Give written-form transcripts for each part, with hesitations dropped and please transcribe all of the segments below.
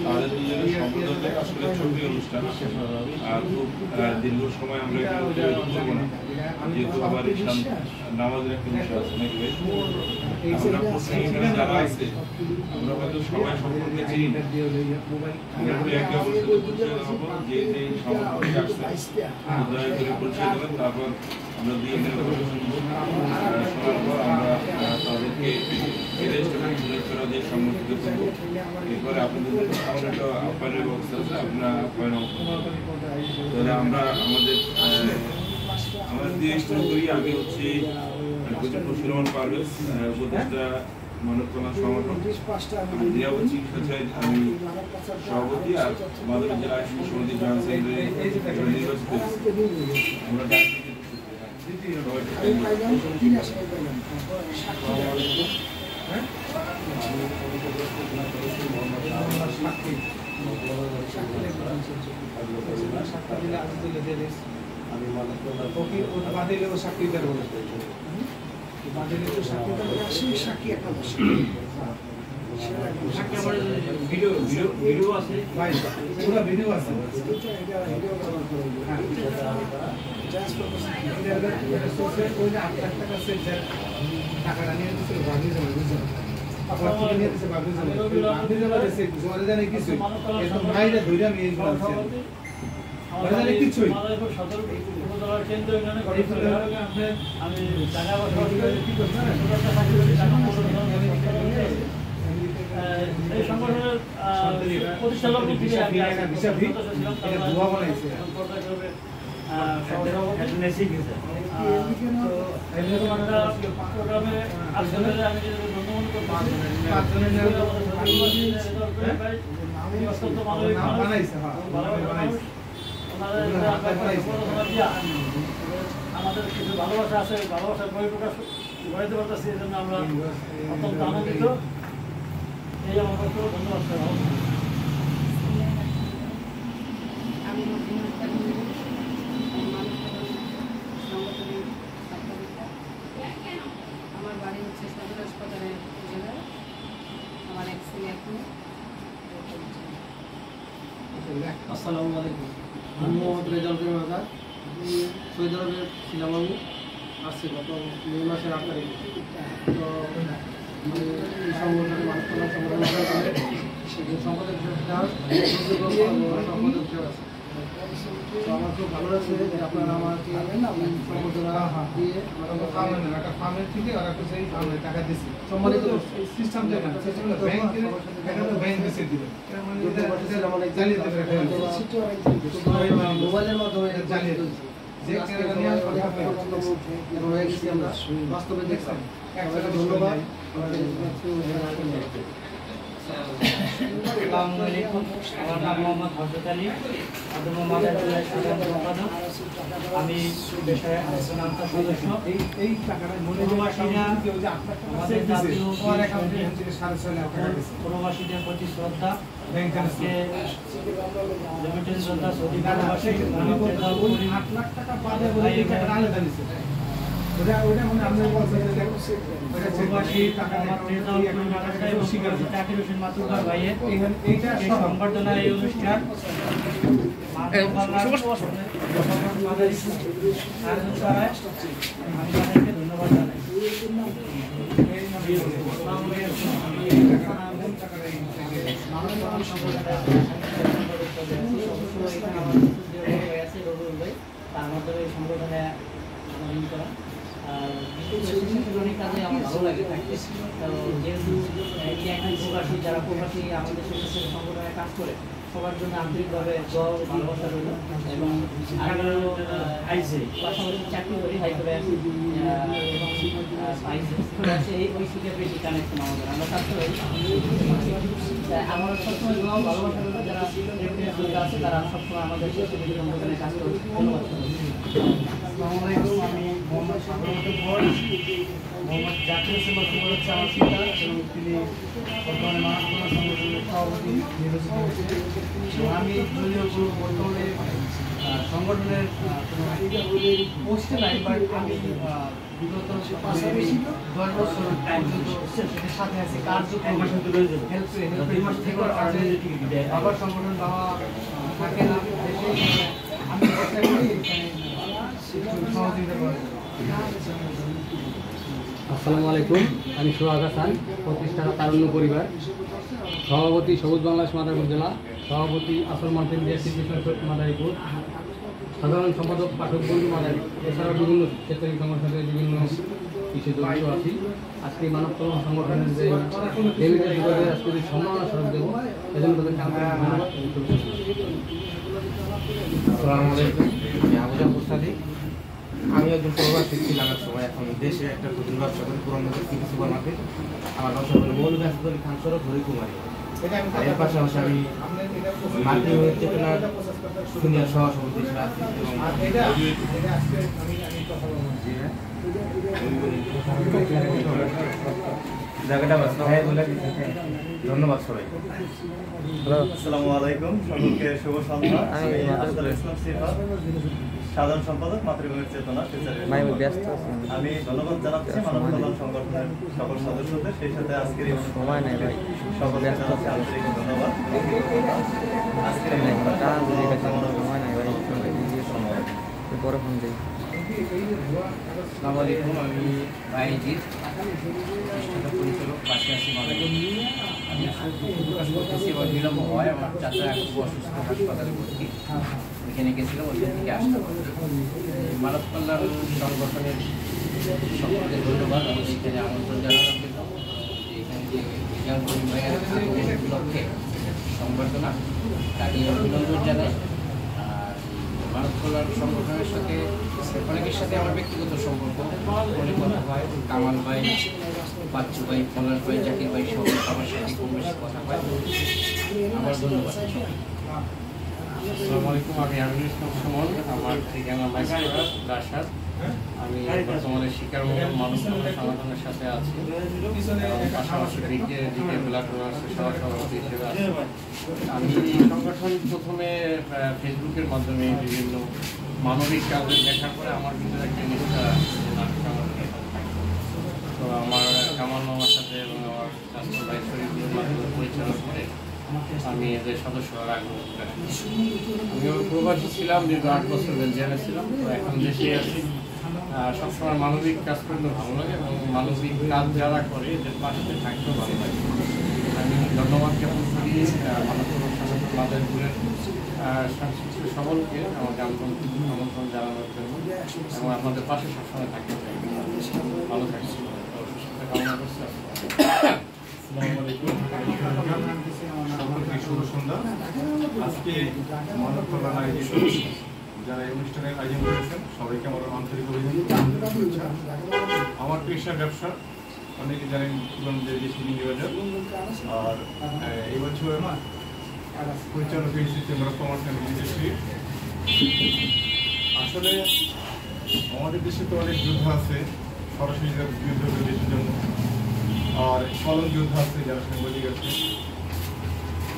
তাদের দুজনের সম্পর্কে আসলে ছোট্ট অনুষ্ঠান আর খুব দীর্ঘ সময় আমরা এটা অতিবাহিত করবো না, যেহেতু আবার নামাজের একটা বিষয় আছে নাকি ভাই। আমরা প্রশ্ন যারা আছে আমরা হয়তো সবাই সম্পর্কে চিনি না, আমরা একে অপরের সাথে পরিচয় হবো, যে যে সম্পর্কে আসছে দয়া করে পরিচয় দেবেন। তারপর আমরা দিয়ে শোনার পর আমরা তাদেরকে রেস্টুরেন্ট দিয়ে সম্মুখিত করবো। এরপরে আপনাদের সামনে একটা আপ্যায়নের ব্যবস্থা আছে, আপনারা আপ্যায়ন তাহলে আমরা আমাদের দিয়ে শুরু করি। আমি হচ্ছি সুলেমান পারভেজ, উপদেষ্টা মানব কল্যাণ সংগঠন জিয়াবাদ চিকিৎসা। আমি সভাপতি আর মাদক জেলা আইসিটি সমিতি জয়েন্ট সেক্রেটারি নির্বাচিত। আমরা ভিডিও আছে, ভিডিও আছে। টাকাটা নিয়ে দিচ্ছে বাকি জমা বুঝছেন, আপনার থেকে নিয়ে দিচ্ছে বাকি জমা দিচ্ছে জমা জানে কিছু একদম ভাইরা ধরে আমি এই বলছি জানে কিছুই আমি টাকা কি করব না এই সংগঠনের প্রতিষ্ঠালক হিসাবে এটা দোয়া বানাইছে প্রোগ্রামে আসলে আমি আমাদের কিছু ভালোবাসা আছে, ভালোবাসার পরিপ্রকাশ গড়াইতে পারতেছি, এই জন্য আমরা অত্যন্ত আনন্দিত। এই আমার পক্ষে ধন্যবাদ। আমার বাড়ি হচ্ছে সদর হাসপাতালের জেলায়, আমার এক ছেলে এখন। আসসালামু আলাইকুম, আমি মোহাম্মদ রেজাউল করিম আজাদ, সৌদি আরবে ছিলাম। আমি আসছি গত মে মাসের 8 তারিখে। তো এই সংগঠনের মানুষ সম্পাদক আছে। তো আমার খুব ভালো লাগছে যে আপনারা আমাকে সম্বোধনা দিয়ে ফার্মের থেকে ওরা একটু সেই টাকা দিচ্ছে সম্মানিত সিস্টেম মোবাইলের মাধ্যমে জানিয়ে দিচ্ছি যে হয়ে গেছি আমরা বাস্তবে দেখলাম। ধন্যবাদ। আসসালামু আলাইকুম, আমার নাম মোহাম্মদ হযরত আলী, আমি পেশায় একজন আনসার সদস্য। প্রবাসীদের প্রতি শ্রদ্ধা, সংবর্ধনা এই অনুষ্ঠান আমি তাদেরকে ধন্যবাদ জানাই। তার মাধ্যমে এই সংগঠনে করা অনেক কাজে আমার ভালো লাগে থাকতে। তো যেহেতু একজন প্রবাসী, যারা প্রবাসী আমাদের স্বেচ্ছাসেবী সংগঠনে কাজ করে, সবার জন্য আন্তরিকভাবে ভালোবাসা রইল। এবং পাশাপাশি চাকরি করি হাইকোর্টে এবং এই ওই সুযোগে বেশি কানেকশন আমাদের, আমরা চাকরি করি। আমার সবসময় ভালোবাসা রইল, যারা আছে তারা সবসময় আমাদের স্বেচ্ছাসেবী সংগঠনে কাজ করে। ধন্যবাদ। আসসালামু আলাইকুম, আমি মোহাম্মদ সাগরমতে ভর, মোহাম্মদ জাকির হোসেন লক্ষ্মণ হচ্ছে আমার পিতা এবং তিনি বর্তমানে মানবকল্যাণ সংগঠনের সভাপতি নির্বাচিত হয়েছে। এবং আমি যদিও কোনো বর্তমানে সংগঠনের পোস্টে নাই, বাট আমি বিগত 10 বছর পর্যন্ত এদের সাথে আছি কার্যক্রম হেল্প থেকে বাবার সংগঠন বাবা থাকে না দেশে, আমি চেষ্টা করি সহযোগিতা করার। আসসালামু আলাইকুম, আমি সোহাগ হাসান, প্রতিষ্ঠাতা তারুণ্য পরিবার, সভাপতি সবুজ বাংলাদেশ মাদারীপুর জেলা, সভাপতি আসল মাল্টি মিডিয়া মাদারীপুর, সাধারণ সম্পাদক পাঠক বন্ধু মাদারীপুর। এছাড়াও বিভিন্ন স্বেচ্ছাসেবী সংগঠনের বিভিন্ন বিষয়ে জড়িত আছি। আজকে মানব কল্যাণ সংগঠনের যে আজকে যদি সম্মাননা স্বরূপ দেবো, এজন্য তাদেরকে আন্তরিক ধন্যবাদ। আসসালামু আলাইকুম, আমি আবু জাফর সাদিক। আমি একজন প্রবাসী ছিলাম এক সময়, এখন দেশে একটা ক্ষুদ্র ব্যবসা করি পুরান সিটি সুপার মার্কেট। আমার ব্যবসা করে মৌলভী হাসপাতাল খান সড়ক হরিকুমারী। এর পাশাপাশি আমি মাতৃভূমির চেতনার সিনিয়র সহসভাপতি হিসেবে আছি এবং ধন্যবাদ সবাই। আসসালামু আলাইকুম, সকলকে শুভ সন্ধ্যা। আমি আফজাল ইসলাম সিফাত, সাধারণ সম্পাদক মাতৃভূমির চেতনা। আমি ধন্যবাদ জানাচ্ছি মানব কল্যাণ সংগঠনের সকল সদস্যদের, সেই সাথে আজকের এই সকলকে জানাচ্ছি আন্তরিক ধন্যবাদ। আজকের আসসালামু আলাইকুম, আমি বাইজিৎ, পরিচালক পাশে আছি মাদারীপুর। আমি প্রকাশ করতেছি এবং বিলম্ব হয়, আমার চাচা খুব অসুস্থ, হাসপাতালে ভর্তি, ওইখানে গেছিলাম, ওইখান থেকে আসলাম। মানব কল্যাণ সংগঠনের সকলকে ধন্যবাদ আমাদের এখানে আমন্ত্রণ জানানোর জন্য। এখানে যে বিজ্ঞান কর্মী ভাইয়ের উপলক্ষে সংবর্ধনা, তাকে অভিনন্দন জানাই। আর মানব কল্যাণ সংগঠনের সাথে অনেকের সাথে আমার ব্যক্তিগত সম্পর্ক, অনেক কথা হয়, কামাল ভাই, বাচ্চু ভাই, পলাশ ভাই, জাকির ভাই, সব আমার সাথে খুব বেশি কথা হয়। আমার ধন্যবাদ। আসসালামু আলাইকুম, আমি আমিনুল ইসলাম সুমন, আমার ঠিকানা মাইক্রোরাস রাশাদ। আমি বর্তমানে শিকারমূলক মানব কল্যাণ সংগঠনের সাথে আছি এবং পাশাপাশি দিকে ব্লাড ডোনার্সের সহসভাপতি হিসেবে আছি। আমি এই সংগঠন প্রথমে ফেসবুকের মাধ্যমে বিভিন্ন মানবিক কাজে দেখার পরে আমার ভিতরে একটা নিষ্ঠা সংগঠনের তো আমার কামাল মামার সাথে এবং আমার স্বাস্থ্য ভাই শরীফের মাধ্যমে পরিচালনা করে আমি এদের সদস্য হওয়ার আগ্রহ দেখাই। আমি প্রবাসী ছিলাম, দীর্ঘ 8 বছর বেলজিয়ামে ছিলাম, তো এখন দেশে আছি। সবসময় মানবিক কাজ করতে ভালো লাগে এবং মানবিক কাজ যারা করে এদের পাশে থাকতেও ভালো লাগে। আমি ধন্যবাদ জ্ঞাপন করি মানব কল্যাণ সংগঠন মাদারীপুরের সংশ্লিষ্ট সকলকে আমাকে আমন্ত্রণ জানানোর জন্য এবং আপনাদের পাশে সবসময় থাকতে চাই। ভালো থাকছি, অসুস্থতা কামনা করছি। আসসালামু আলাইকুম, সকলকে শুভ সন্ধ্যা। আজকে মানব কল্যাণ আয়োজিত যারা এই অনুষ্ঠানের আয়োজন করেছেন সবাইকে আমার আন্তরিক অভিনন্দন। আমার পেশা ব্যবসা, অনেকে জানেন যে সিলিন্ডি বাজার, আর এই বছর পরিচালক হয়েছে chamber of commerce and industry. আসলে আমাদের দেশে তো অনেক যুদ্ধ আছে, সরাসরি যুদ্ধ করে দেশের জন্য, আর কলম যুদ্ধ আছে যারা সাংবাদিক আছে,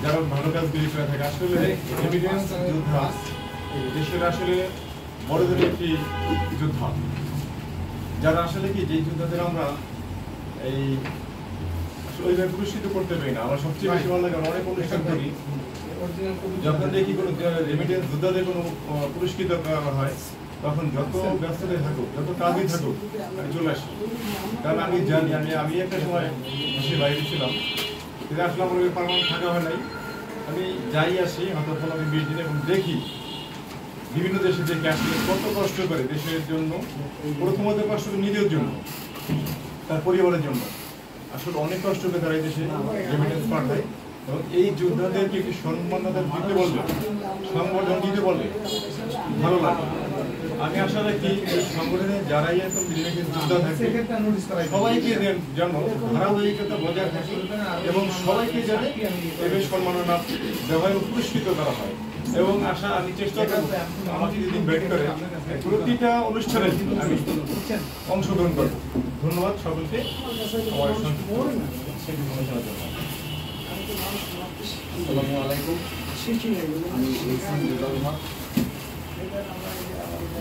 যারা ভালো কাজগুলি করে থাকে। আসলে এভিডেন্স যোদ্ধা দেশের আসলে বড়দের একটি যোদ্ধা, যারা আসলে কি যে যোদ্ধাদের আমরা এই ওইভাবে পুরস্কৃত করতে পারি না। আমার সবচেয়ে বেশি ভালো লাগে, অনেক অনুষ্ঠান করি, যখন দেখি কোনো রেমিটেন্স যোদ্ধাদের কোনো পুরস্কৃত করা হয়, তখন যত ব্যস্ততায় থাকুক, যত কাজই থাকুক, আমি চলে আসি। কারণ আমি জানি আমি একটা সময় দেশের বাইরে ছিলাম, কিন্তু আসলে আমার পারমানেন্ট থাকা হয় নাই। আমি যাই আসি হয়তো 15-20 দিন এবং দেখি বিভিন্ন দেশে দেখে আসলে কত কষ্ট করে দেশের জন্য। প্রথমত কষ্ট করে নিজের জন্য, তার পরিবারের জন্য, আসলে অনেক কষ্ট করে তারা এই দেশে রেমিটেন্স পাঠায়। এবং এই যোদ্ধাদেরকে একটি সম্মাননা দিতে বলবে, সংবর্ধনা দিতে বলবে, ভালো লাগে। আমি আশা রাখি এই সংগঠনে যারাই এখন যোদ্ধা থাকে সবাইকে যেন ধারাবাহিকতা বজায় থাকে এবং সবাইকে যেন এদের সম্মাননা দেওয়া এবং পুরস্কৃত করা হয়। এবং আমি চেষ্টা করব আমাকে যদি ইনভাইট করে প্রতিটা অনুষ্ঠানে আমি অংশগ্রহণ করব। ধন্যবাদ সকলকে আমার আসসালামু আলাইকুম। আমি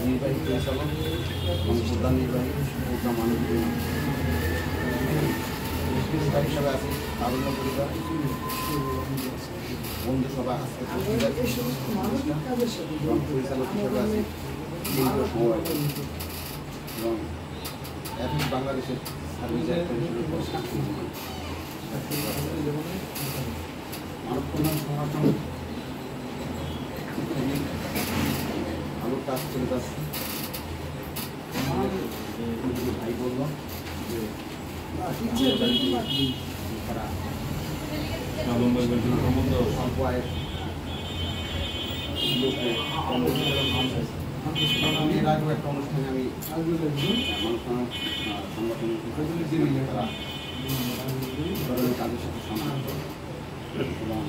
নির্বাহী পরিচালক এবং প্রধান নির্বাহী প্রোগ্রাম মানবিক হিসাবে আছি তারুণ্য পরিবার বন্ধু সভা আজকে এবং পরিচালক হিসাবে আছি কেন্দ্রীয় সমবায় এবং এখন বাংলাদেশের সার্ভিস মানব কল্যাণ সংগঠন ভালো কাজ করে যাচ্ছে। ভাই বলল যে তারা স্বল্প আয়ের লোকে এর আগেও একটা অনুষ্ঠানে আমি মানব সংগঠনের তারা ধরনের কাজের সাথে সম্পৃক্ত এবং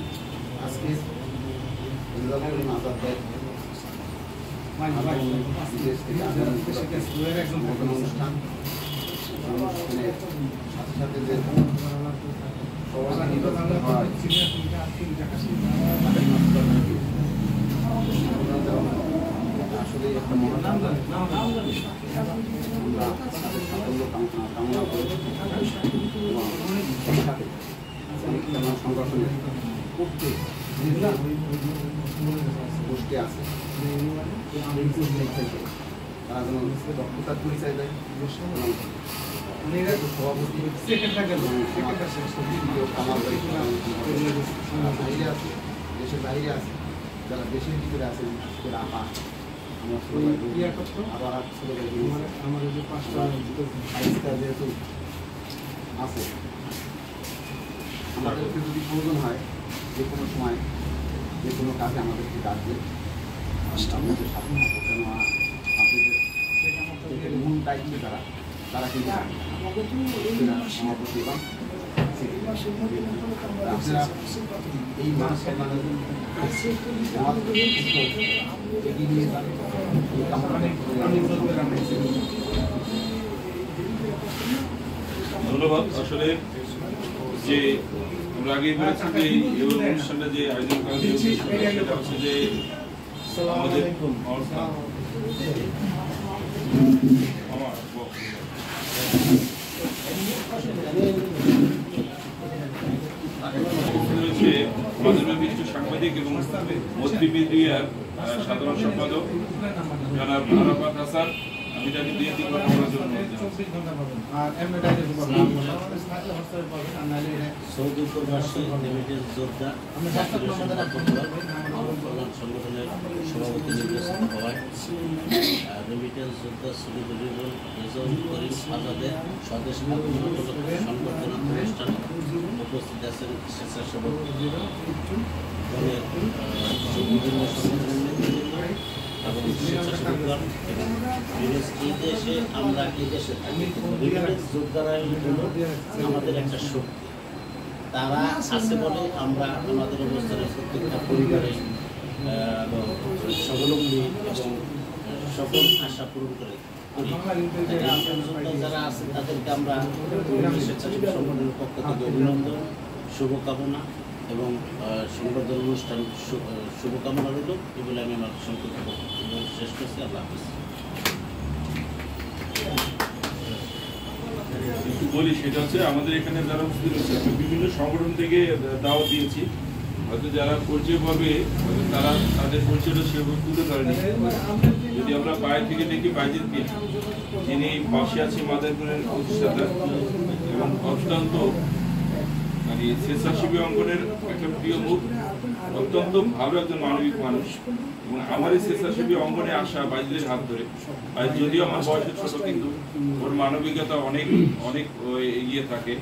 আজকে আজাদ দেয় বিদেশ থেকে অনুষ্ঠান অনুষ্ঠানের সাথে সাথে যে সবাই নির্বাচিত হয় আসলে একটা মহান আমরা সাফল্য কামনা করি এবং সাথে সংগঠনের প্রত্যেক গোষ্ঠী আছে এই গোষ্ঠী থেকে তারা যেন দক্ষতার পরিচয় দেয় এবং সভাপতি বাইরে আছে দেশের বাইরে আছে যারা দেশের ভিতরে আছে আপা আমার আবার ছোট আমাদের যে 5টা যেহেতু আছে আমাদেরকে যদি প্রয়োজন হয় যে কোনো সময় যে কোনো কাজে আমাদেরকে ডাকবে আমাদের সাথে কেন আপনাদের মূল দায়িত্ব তারা কিন্তু সভাপতি এবং আপনারা এই মানুষ এগিয়ে নিয়ে যান এই কামনা ধন্যবাদ। আসলে যে আমরা আগে বলেছি যে এই অনুষ্ঠানটা যে আয়োজন করা হয়েছে সেটা হচ্ছে যে আমাদের মাধ্যমিক সাংবাদিক এবং মন্ত্রীমিডিয়ার সাধারণ সম্পাদক জনাব আরাফাত হাসান, আমি তাকে দিয়ে দিন কথা বলার জন্য সৌদি প্রবাসী রেমিটেন্স যোদ্ধা সংগঠনের সভাপতি নির্বাচিত হওয়ায় রেমিটেন্স যোদ্ধা সলিডারি রেজল করিম আজাদের স্বদেশ সংবর্ধনা অনুষ্ঠানে উপস্থিত আছেন স্বেচ্ছাসেবক দলের বিভিন্ন সংগঠনের নেতৃবৃন্দ এবং স্বেচ্ছাসেবকগণ এবং এই দেশে আমরা এই দেশে থাকি। রেমিটেন্স যোদ্ধারাই হলো আমাদের একটা শক্তি। তারা আছে বলে আমরা আমাদের অবস্থানে প্রত্যেকটা পরিবারে স্বাবলম্বী এবং সকল আশা পূরণ করে যারা আছে তাদেরকে আমরা স্বেচ্ছাসেবী সংগঠনের পক্ষ থেকে অভিনন্দন, শুভকামনা এবং সংবর্ধনা অনুষ্ঠান শুভকামনা রইল। এই বলে আমি আমার সংক্ষিপ্ত বক্তব্য শেষ করছি। আল্লাহ হাফিজ। একটু বলি, সেটা হচ্ছে আমাদের এখানে যারা উপস্থিত হচ্ছে বিভিন্ন সংগঠন থেকে দাওয়াত দিয়েছি, হয়তো যারা পরিচয় পাবে তারা তাদের পরিচয়টা সেভাবে তুলে ধরেনি। যদি আমরা বাইরে থেকে দেখি বাইজিদকে, যিনি পাশে আছে মাদারপুরের প্রতিষ্ঠাতা এবং অত্যন্ত মানে স্বেচ্ছাসেবী অঙ্গনের একটা প্রিয় মুখ, অত্যন্ত ভালো একজন মানবিক মানুষ এবং আমার এই স্বেচ্ছাসেবী অঙ্গনে আসা বাইজিদের হাত ধরে, আর যদিও আমার বয়সে ছোট কিন্তু ওর মানবিকতা অনেক অনেক এগিয়ে থাকে।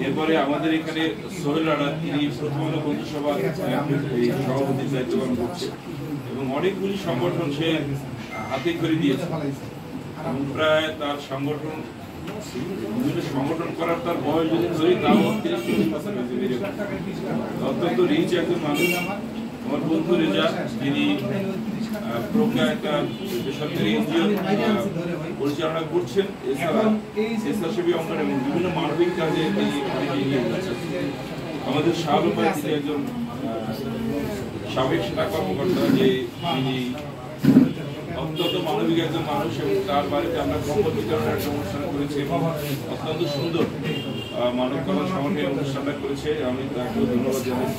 এরপরে আমাদের এখানে সোহেল রানা, তিনি প্রথম আলো বন্ধুসভার সভাপতির দায়িত্ব পালন করছে এবং অনেকগুলি সংগঠন সে হাতে করে দিয়েছে এবং প্রায় তার সংগঠন বিভিন্ন সংগঠন করার তার বয়স যদি ধরি তাও 30-40 বছর হয়েছে। অত্যন্ত রিচ একজন মানুষ এবং আমার বন্ধু রেজা, যিনি প্রজ্ঞা একটা বেসরকারি এনজিও পরিচালনা করছেন, এছাড়া স্বেচ্ছাসেবী অঙ্গন এবং বিভিন্ন মানবিক কাজে তিনি এগিয়ে যাচ্ছেন। আমাদের শাহ আলম ভাই, তিনি একজন সাবেক সেনা কর্মকর্তা, যে তিনি অত্যন্ত মানবিক একজন মানুষ, এবং তার বাড়িতে আমরা কম্বল বিতরণের একটা অনুষ্ঠান করেছি এবং অত্যন্ত সুন্দর মানব কল্যাণ সংগঠনের অনুষ্ঠানটা করেছে। আমি তাকেও ধন্যবাদ জানাই।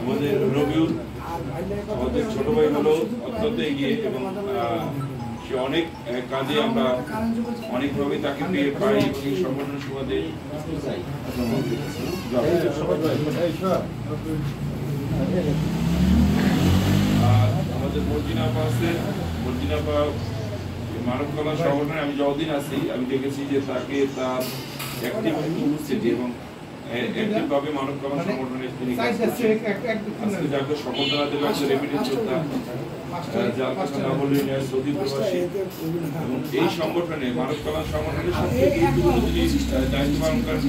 আমাদের রবিউল, আমাদের ছোট ভাই হলো অত্যন্ত এগিয়ে, এবং সে অনেক কাজে আমরা অনেকভাবে তাকে পেয়ে পাই এবং এই সংগঠনের সুবাদে আমাদের মর্জিনা আপা আছে। মর্জিনা আপা মানব কল্যাণ সংগঠনে আমি যতদিন আছি আমি দেখেছি যে তাকে তার অ্যাক্টিভিটি উপস্থিতি এবং একইভাবে মানব কল্যাণ সংগঠনে তিনি কাজ করছেন। আজকে যাকে সফলতা দেবে একটা রেমিটেন্স যোদ্ধা, যার কথা না বললে সৌদি প্রবাসী, এবং এই সংগঠনে মানব কল্যাণ সংগঠনের সবথেকে যিনি দায়িত্ব পালন করেন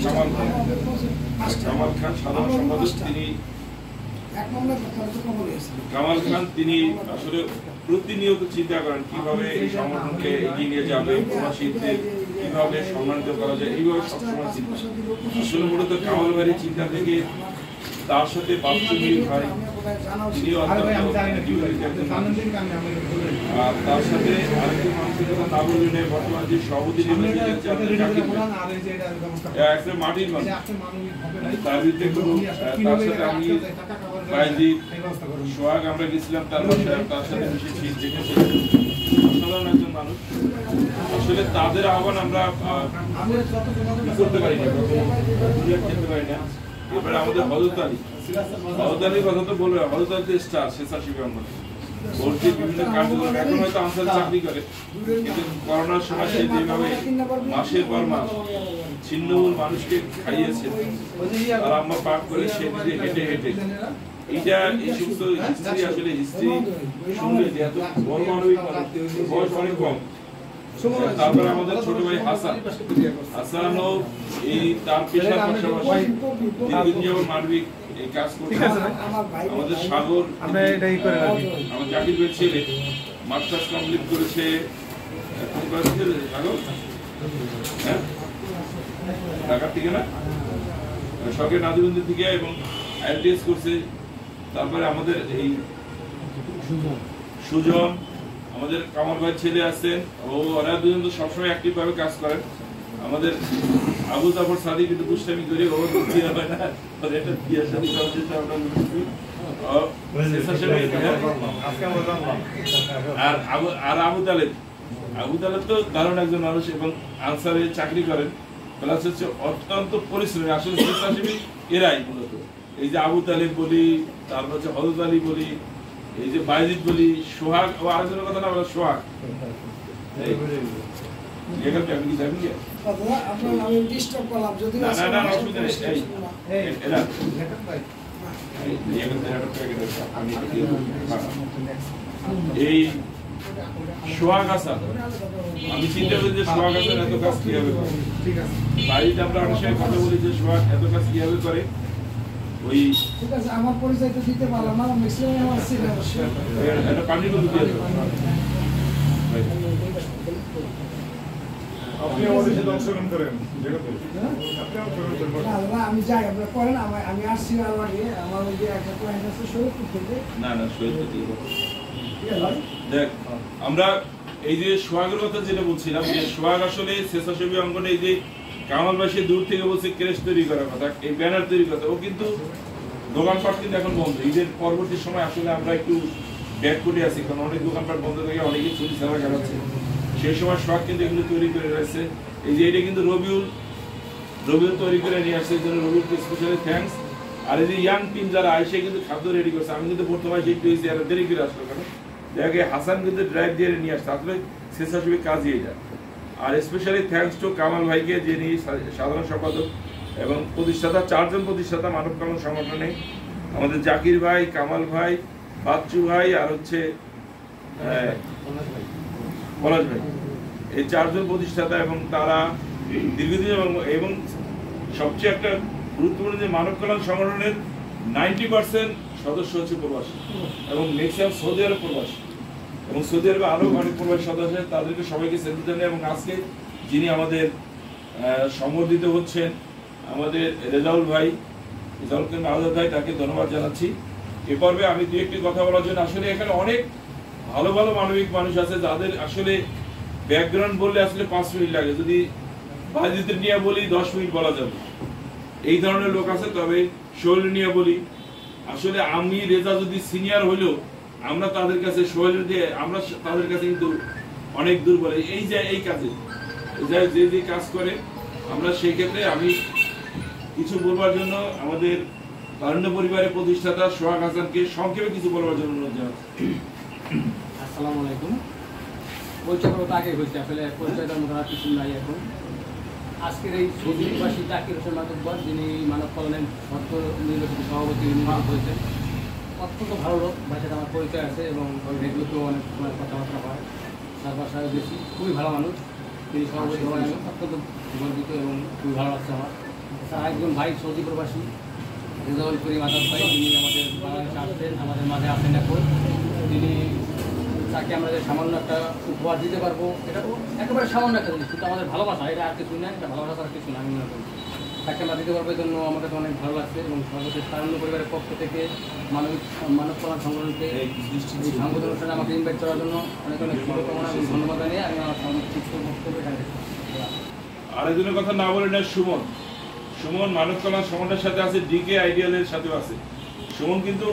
কামাল খান, সাধারণ সম্পাদক। তিনি কামাল খান তিনি আসলে প্রতিনিয়ত চিন্তা করেন কিভাবে এই সংগঠনকে এগিয়ে নিয়ে যাবে, প্রবাসীদের কিভাবে সম্মানিত করা যায়, এইভাবে সবসময় চিন্তা। আসলে মূলত কামাল ভাইয়ের চিন্তা থেকে তার সাথে বাচ্চুমির ভাই, তিনি আর তার সাথে আরেকটি মানসিকতা না বললেন বর্তমানে যে সভাপতি একটা মাটির মানুষ, তার বিরুদ্ধে কোনো তার সাথে আমি বাইজিৎ সোহাগ আমরা গেছিলাম তার বাসায়, তার সাথে মিশেছি, দেখেছি অসাধারণ একজন মানুষ। আসলে তাদের আহ্বান আমরা করতে পারি না, খেতে পারি না। এবারে আমাদের হযরত আলীর কথা তো বলবে। হযরত আলী স্টার স্বেচ্ছাসেবী অঙ্গন, ওর যে বিভিন্ন কার্যক্রম, এখন হয়তো আনসারে চাকরি করে, কিন্তু করোনার সময় সে যেভাবে মাসের পর মাস ছিন্নমূল মানুষকে খাইয়েছে, আর আমরা পাক করে সে নিজে হেঁটে হেঁটে, এইটা এই সমস্ত হিস্ট্রি, আসলে হিস্ট্রি শুনলে যে এত বড় মানবিক মানুষ, বয়স অনেক কম। তারপরে আমাদের ছোট ভাই হাসানও এই তার পেশার পাশাপাশি দীর্ঘদিন যাবত মানবিক এই কাজ করছে। আমাদের সাগর, আমার জাকির ভাই ছেলে, মাস্টার্স কমপ্লিট করেছে, সাগর হ্যাঁ ঢাকার থেকে না, সরকারি নাদিবন্দি থেকে, এবং আইএলটিএস করছে। তারপরে আমাদের এই সুজন, আমাদের কামাল ভাই ছেলে আছেন, ওরা দুজন তো সবসময় অ্যাক্টিভ ভাবে কাজ করেন। আমাদের আবু জাফর সাদিক কিন্তু দুষ্টামি করে আর আবু তালেব তো দারুণ একজন মানুষ এবং আনসারে চাকরি করেন, প্লাস হচ্ছে অত্যন্ত পরিশ্রমী। আসলে স্বেচ্ছাসেবী এরাই মূলত, এই যে আবু তালেব বলি, তারপর হচ্ছে হযরত আলী বলি, এই যে বাইজিৎ বলি, সোহাগ, আরেকজনের কথা না বলা সোহাগ, এই সোহাগ হাসান, আমি চিন্তা করি যে সোহাগ হাসান এত কাজ কিভাবে করে। বাড়িতে আমরা অনেক সময় কথা বলি যে সোহাগ এত কাজ কিভাবে করে। ওই ঠিক আছে, আমার পরিচয় তো দিতে পারলাম না, ম্যাক্সিমাম আমার সিলেবাস এটা পানি বলতে দিয়ে আপনি আমাদের সাথে অংশগ্রহণ করেন, আমি যাই, আপনারা করেন। আমি আসছি আর আগে আমার ওই যে একটা ক্লায়েন্ট আছে শরীরপুর থেকে। না শরীরপুর থেকে দেখ, আমরা এই যে সোহাগের কথা যেটা বলছিলাম, যে সোহাগ আসলে স্বেচ্ছাসেবী অঙ্গনে এই যে কামালবাসী দূর থেকে বলছে ক্রেস্ট তৈরি করার কথা, এই ব্যানার তৈরি কথা, ও কিন্তু দোকানপাট কিন্তু এখন বন্ধ। ঈদের পরবর্তী সময় আসলে আমরা একটু ব্যাক করে আছি, কারণ অনেক দোকানপাট বন্ধ থেকে অনেকে চুরি চালা কাটাচ্ছে। সেই সময় শখ কিন্তু এগুলো তৈরি করে রয়েছে। এই যে এটা কিন্তু রবিউল তৈরি করে নিয়ে আসছে, এই জন্য রবিউলকে স্পেশালি থ্যাঙ্কস। আর এই যে ইয়াং টিম যারা আসে কিন্তু খাদ্য রেডি করছে, আমি কিন্তু বর্তমানে সেই হয়েছি আর দেরি করে আসলো, কারণ দেখে হাসান কিন্তু ড্রাইভ দিয়ে নিয়ে আসছে, আসলে স্বেচ্ছাসেবী কাজই যায়। আর স্পেশালি থ্যাঙ্কস টু কামাল ভাইকে, যিনি সাধারণ সম্পাদক এবং প্রতিষ্ঠাতা, 4 জন প্রতিষ্ঠাতা মানব কল্যাণ সংগঠনে, আমাদের জাকির ভাই, কামাল ভাই, বাচ্চু ভাই, আর হচ্ছে পলাশ ভাই, এই 4 জন প্রতিষ্ঠাতা। এবং তারা দীর্ঘদিন এবং সবচেয়ে একটা গুরুত্বপূর্ণ যে মানব কল্যাণ সংগঠনের 90% সদস্য হচ্ছে প্রবাসী এবং ম্যাক্সিমাম সৌদি আরব প্রবাসী এবং সৌদি আরবে আরও অনেক প্রবাসী সদস্য আছে, তাদেরকে সবাইকে স্যালুট জানাই। এবং আজকে যিনি আমাদের সম্বর্ধিত হচ্ছেন আমাদের রেজাউল ভাই, রেজাউল করিম আজাদ ভাই, তাকে ধন্যবাদ জানাচ্ছি। এ পর্বে আমি দু একটি কথা বলার জন্য, আসলে এখানে অনেক ভালো ভালো মানবিক মানুষ আছে যাদের আসলে ব্যাকগ্রাউন্ড বললে আসলে 5 মিনিট লাগে, যদি বাজিদের নিয়ে বলি 10 মিনিট বলা যাবে, এই ধরনের লোক আছে। তবে শৈল নিয়ে বলি, আসলে আমি রেজা যদি সিনিয়র হইলেও আমরা তাদের কাছে শৈল দিয়ে আমরা তাদের কাছে কিন্তু অনেক দুর্বল এই যে এই কাজে যে যে কাজ করে। আমরা সেই ক্ষেত্রে আমি কিছু বলবার জন্য আমাদের তারুণ্য পরিবারের প্রতিষ্ঠাতা সোহাগ হাসানকে সংক্ষেপে কিছু বলবার জন্য অনুরোধ জানাচ্ছি। আসসালামু আলাইকুম। পরিচয় তো আগে হয়েছে, আসলে পরিচয়টার মতো আর কিছু নাই এখন। আজকের এই সৌদি প্রবাসী জাকির হোসেন মাতুব্বর, যিনি মানব কল্যাণের সদ্য নির্বাচিত সভাপতি নির্বাচিত হয়েছেন, অত্যন্ত ভালো লোক, ভাইয়ের সাথে আমার পরিচয় আছে এবং রেডিওতেও অনেক সময় কথাবার্তা হয়, তার বাসায় বেশি, খুবই ভালো মানুষ। তিনি সভাপতি হওয়ায় আমি অত্যন্ত গর্বিত এবং খুবই ভালো লাগছে আমার। তার একজন ভাই সৌদি প্রবাসী রেজাউল করিম আজাদ ভাই, তিনি আমাদের বাংলাদেশে আসছেন, আমাদের মাঝে আসেন এখন। তিনি তাকে আমরা যে সামান্য একটা উপহার দিতে পারবো, এটা একেবারে সামান্য একটা জিনিস, কিন্তু আমাদের ভালোবাসা, এটা আর কিছু না, এটা ভালোবাসা আর কিছু না আমি মনে করি। তাকে আমরা দিতে পারবো, এই জন্য আমাদের অনেক ভালো লাগছে। এবং সর্বশেষ তারুণ্য পরিবারের পক্ষ থেকে মানব কল্যাণ সংগঠনকে এই সংগঠন অনুষ্ঠানে আমাকে ইনভাইট করার জন্য অনেক অনেক শুভকামনা এবং ধন্যবাদ জানিয়ে আমি আমার সংক্ষিপ্ত বক্তব্য এখানে। আরেকজনের কথা না বলে না, সুমন। সুমন মানব কল্যাণ সংগঠনের সাথে আছে, ডিকে আইডিয়ালের সাথেও আছে। সুমন কিন্তু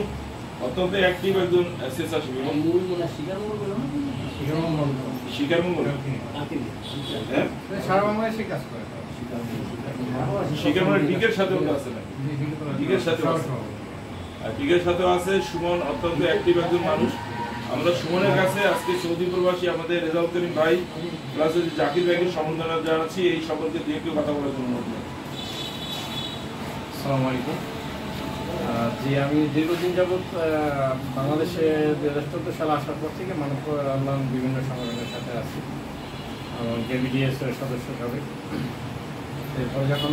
অত্যন্ত অ্যাক্টিভ একজন স্বেচ্ছাসেবী এবং শিকার মঙ্গল সারা বাংলাদেশে কাজ করে। শিকার মঙ্গল ডিকের সাথেও আছে না, ডিকের সাথেও আছে, আর ডিকের সাথেও আছে। সুমন অত্যন্ত অ্যাক্টিভ একজন মানুষ। আমরা সুমনের কাছে আজকে সৌদি প্রবাসী আমাদের রেজাউল করিম ভাই প্লাস জাকির ভাইকে সম্বর্ধনা জানাচ্ছি, এই সম্পর্কে দু একটু কথা বলার জন্য। আসসালামু আলাইকুম। জি, আমি দীর্ঘদিন যাবৎ বাংলাদেশে 2014 সালে আসার পর থেকে মানব কল্যাণ বিভিন্ন সংগঠনের সাথে আছি এবং কেবিডিএস এর সদস্য হবে। এরপরে যখন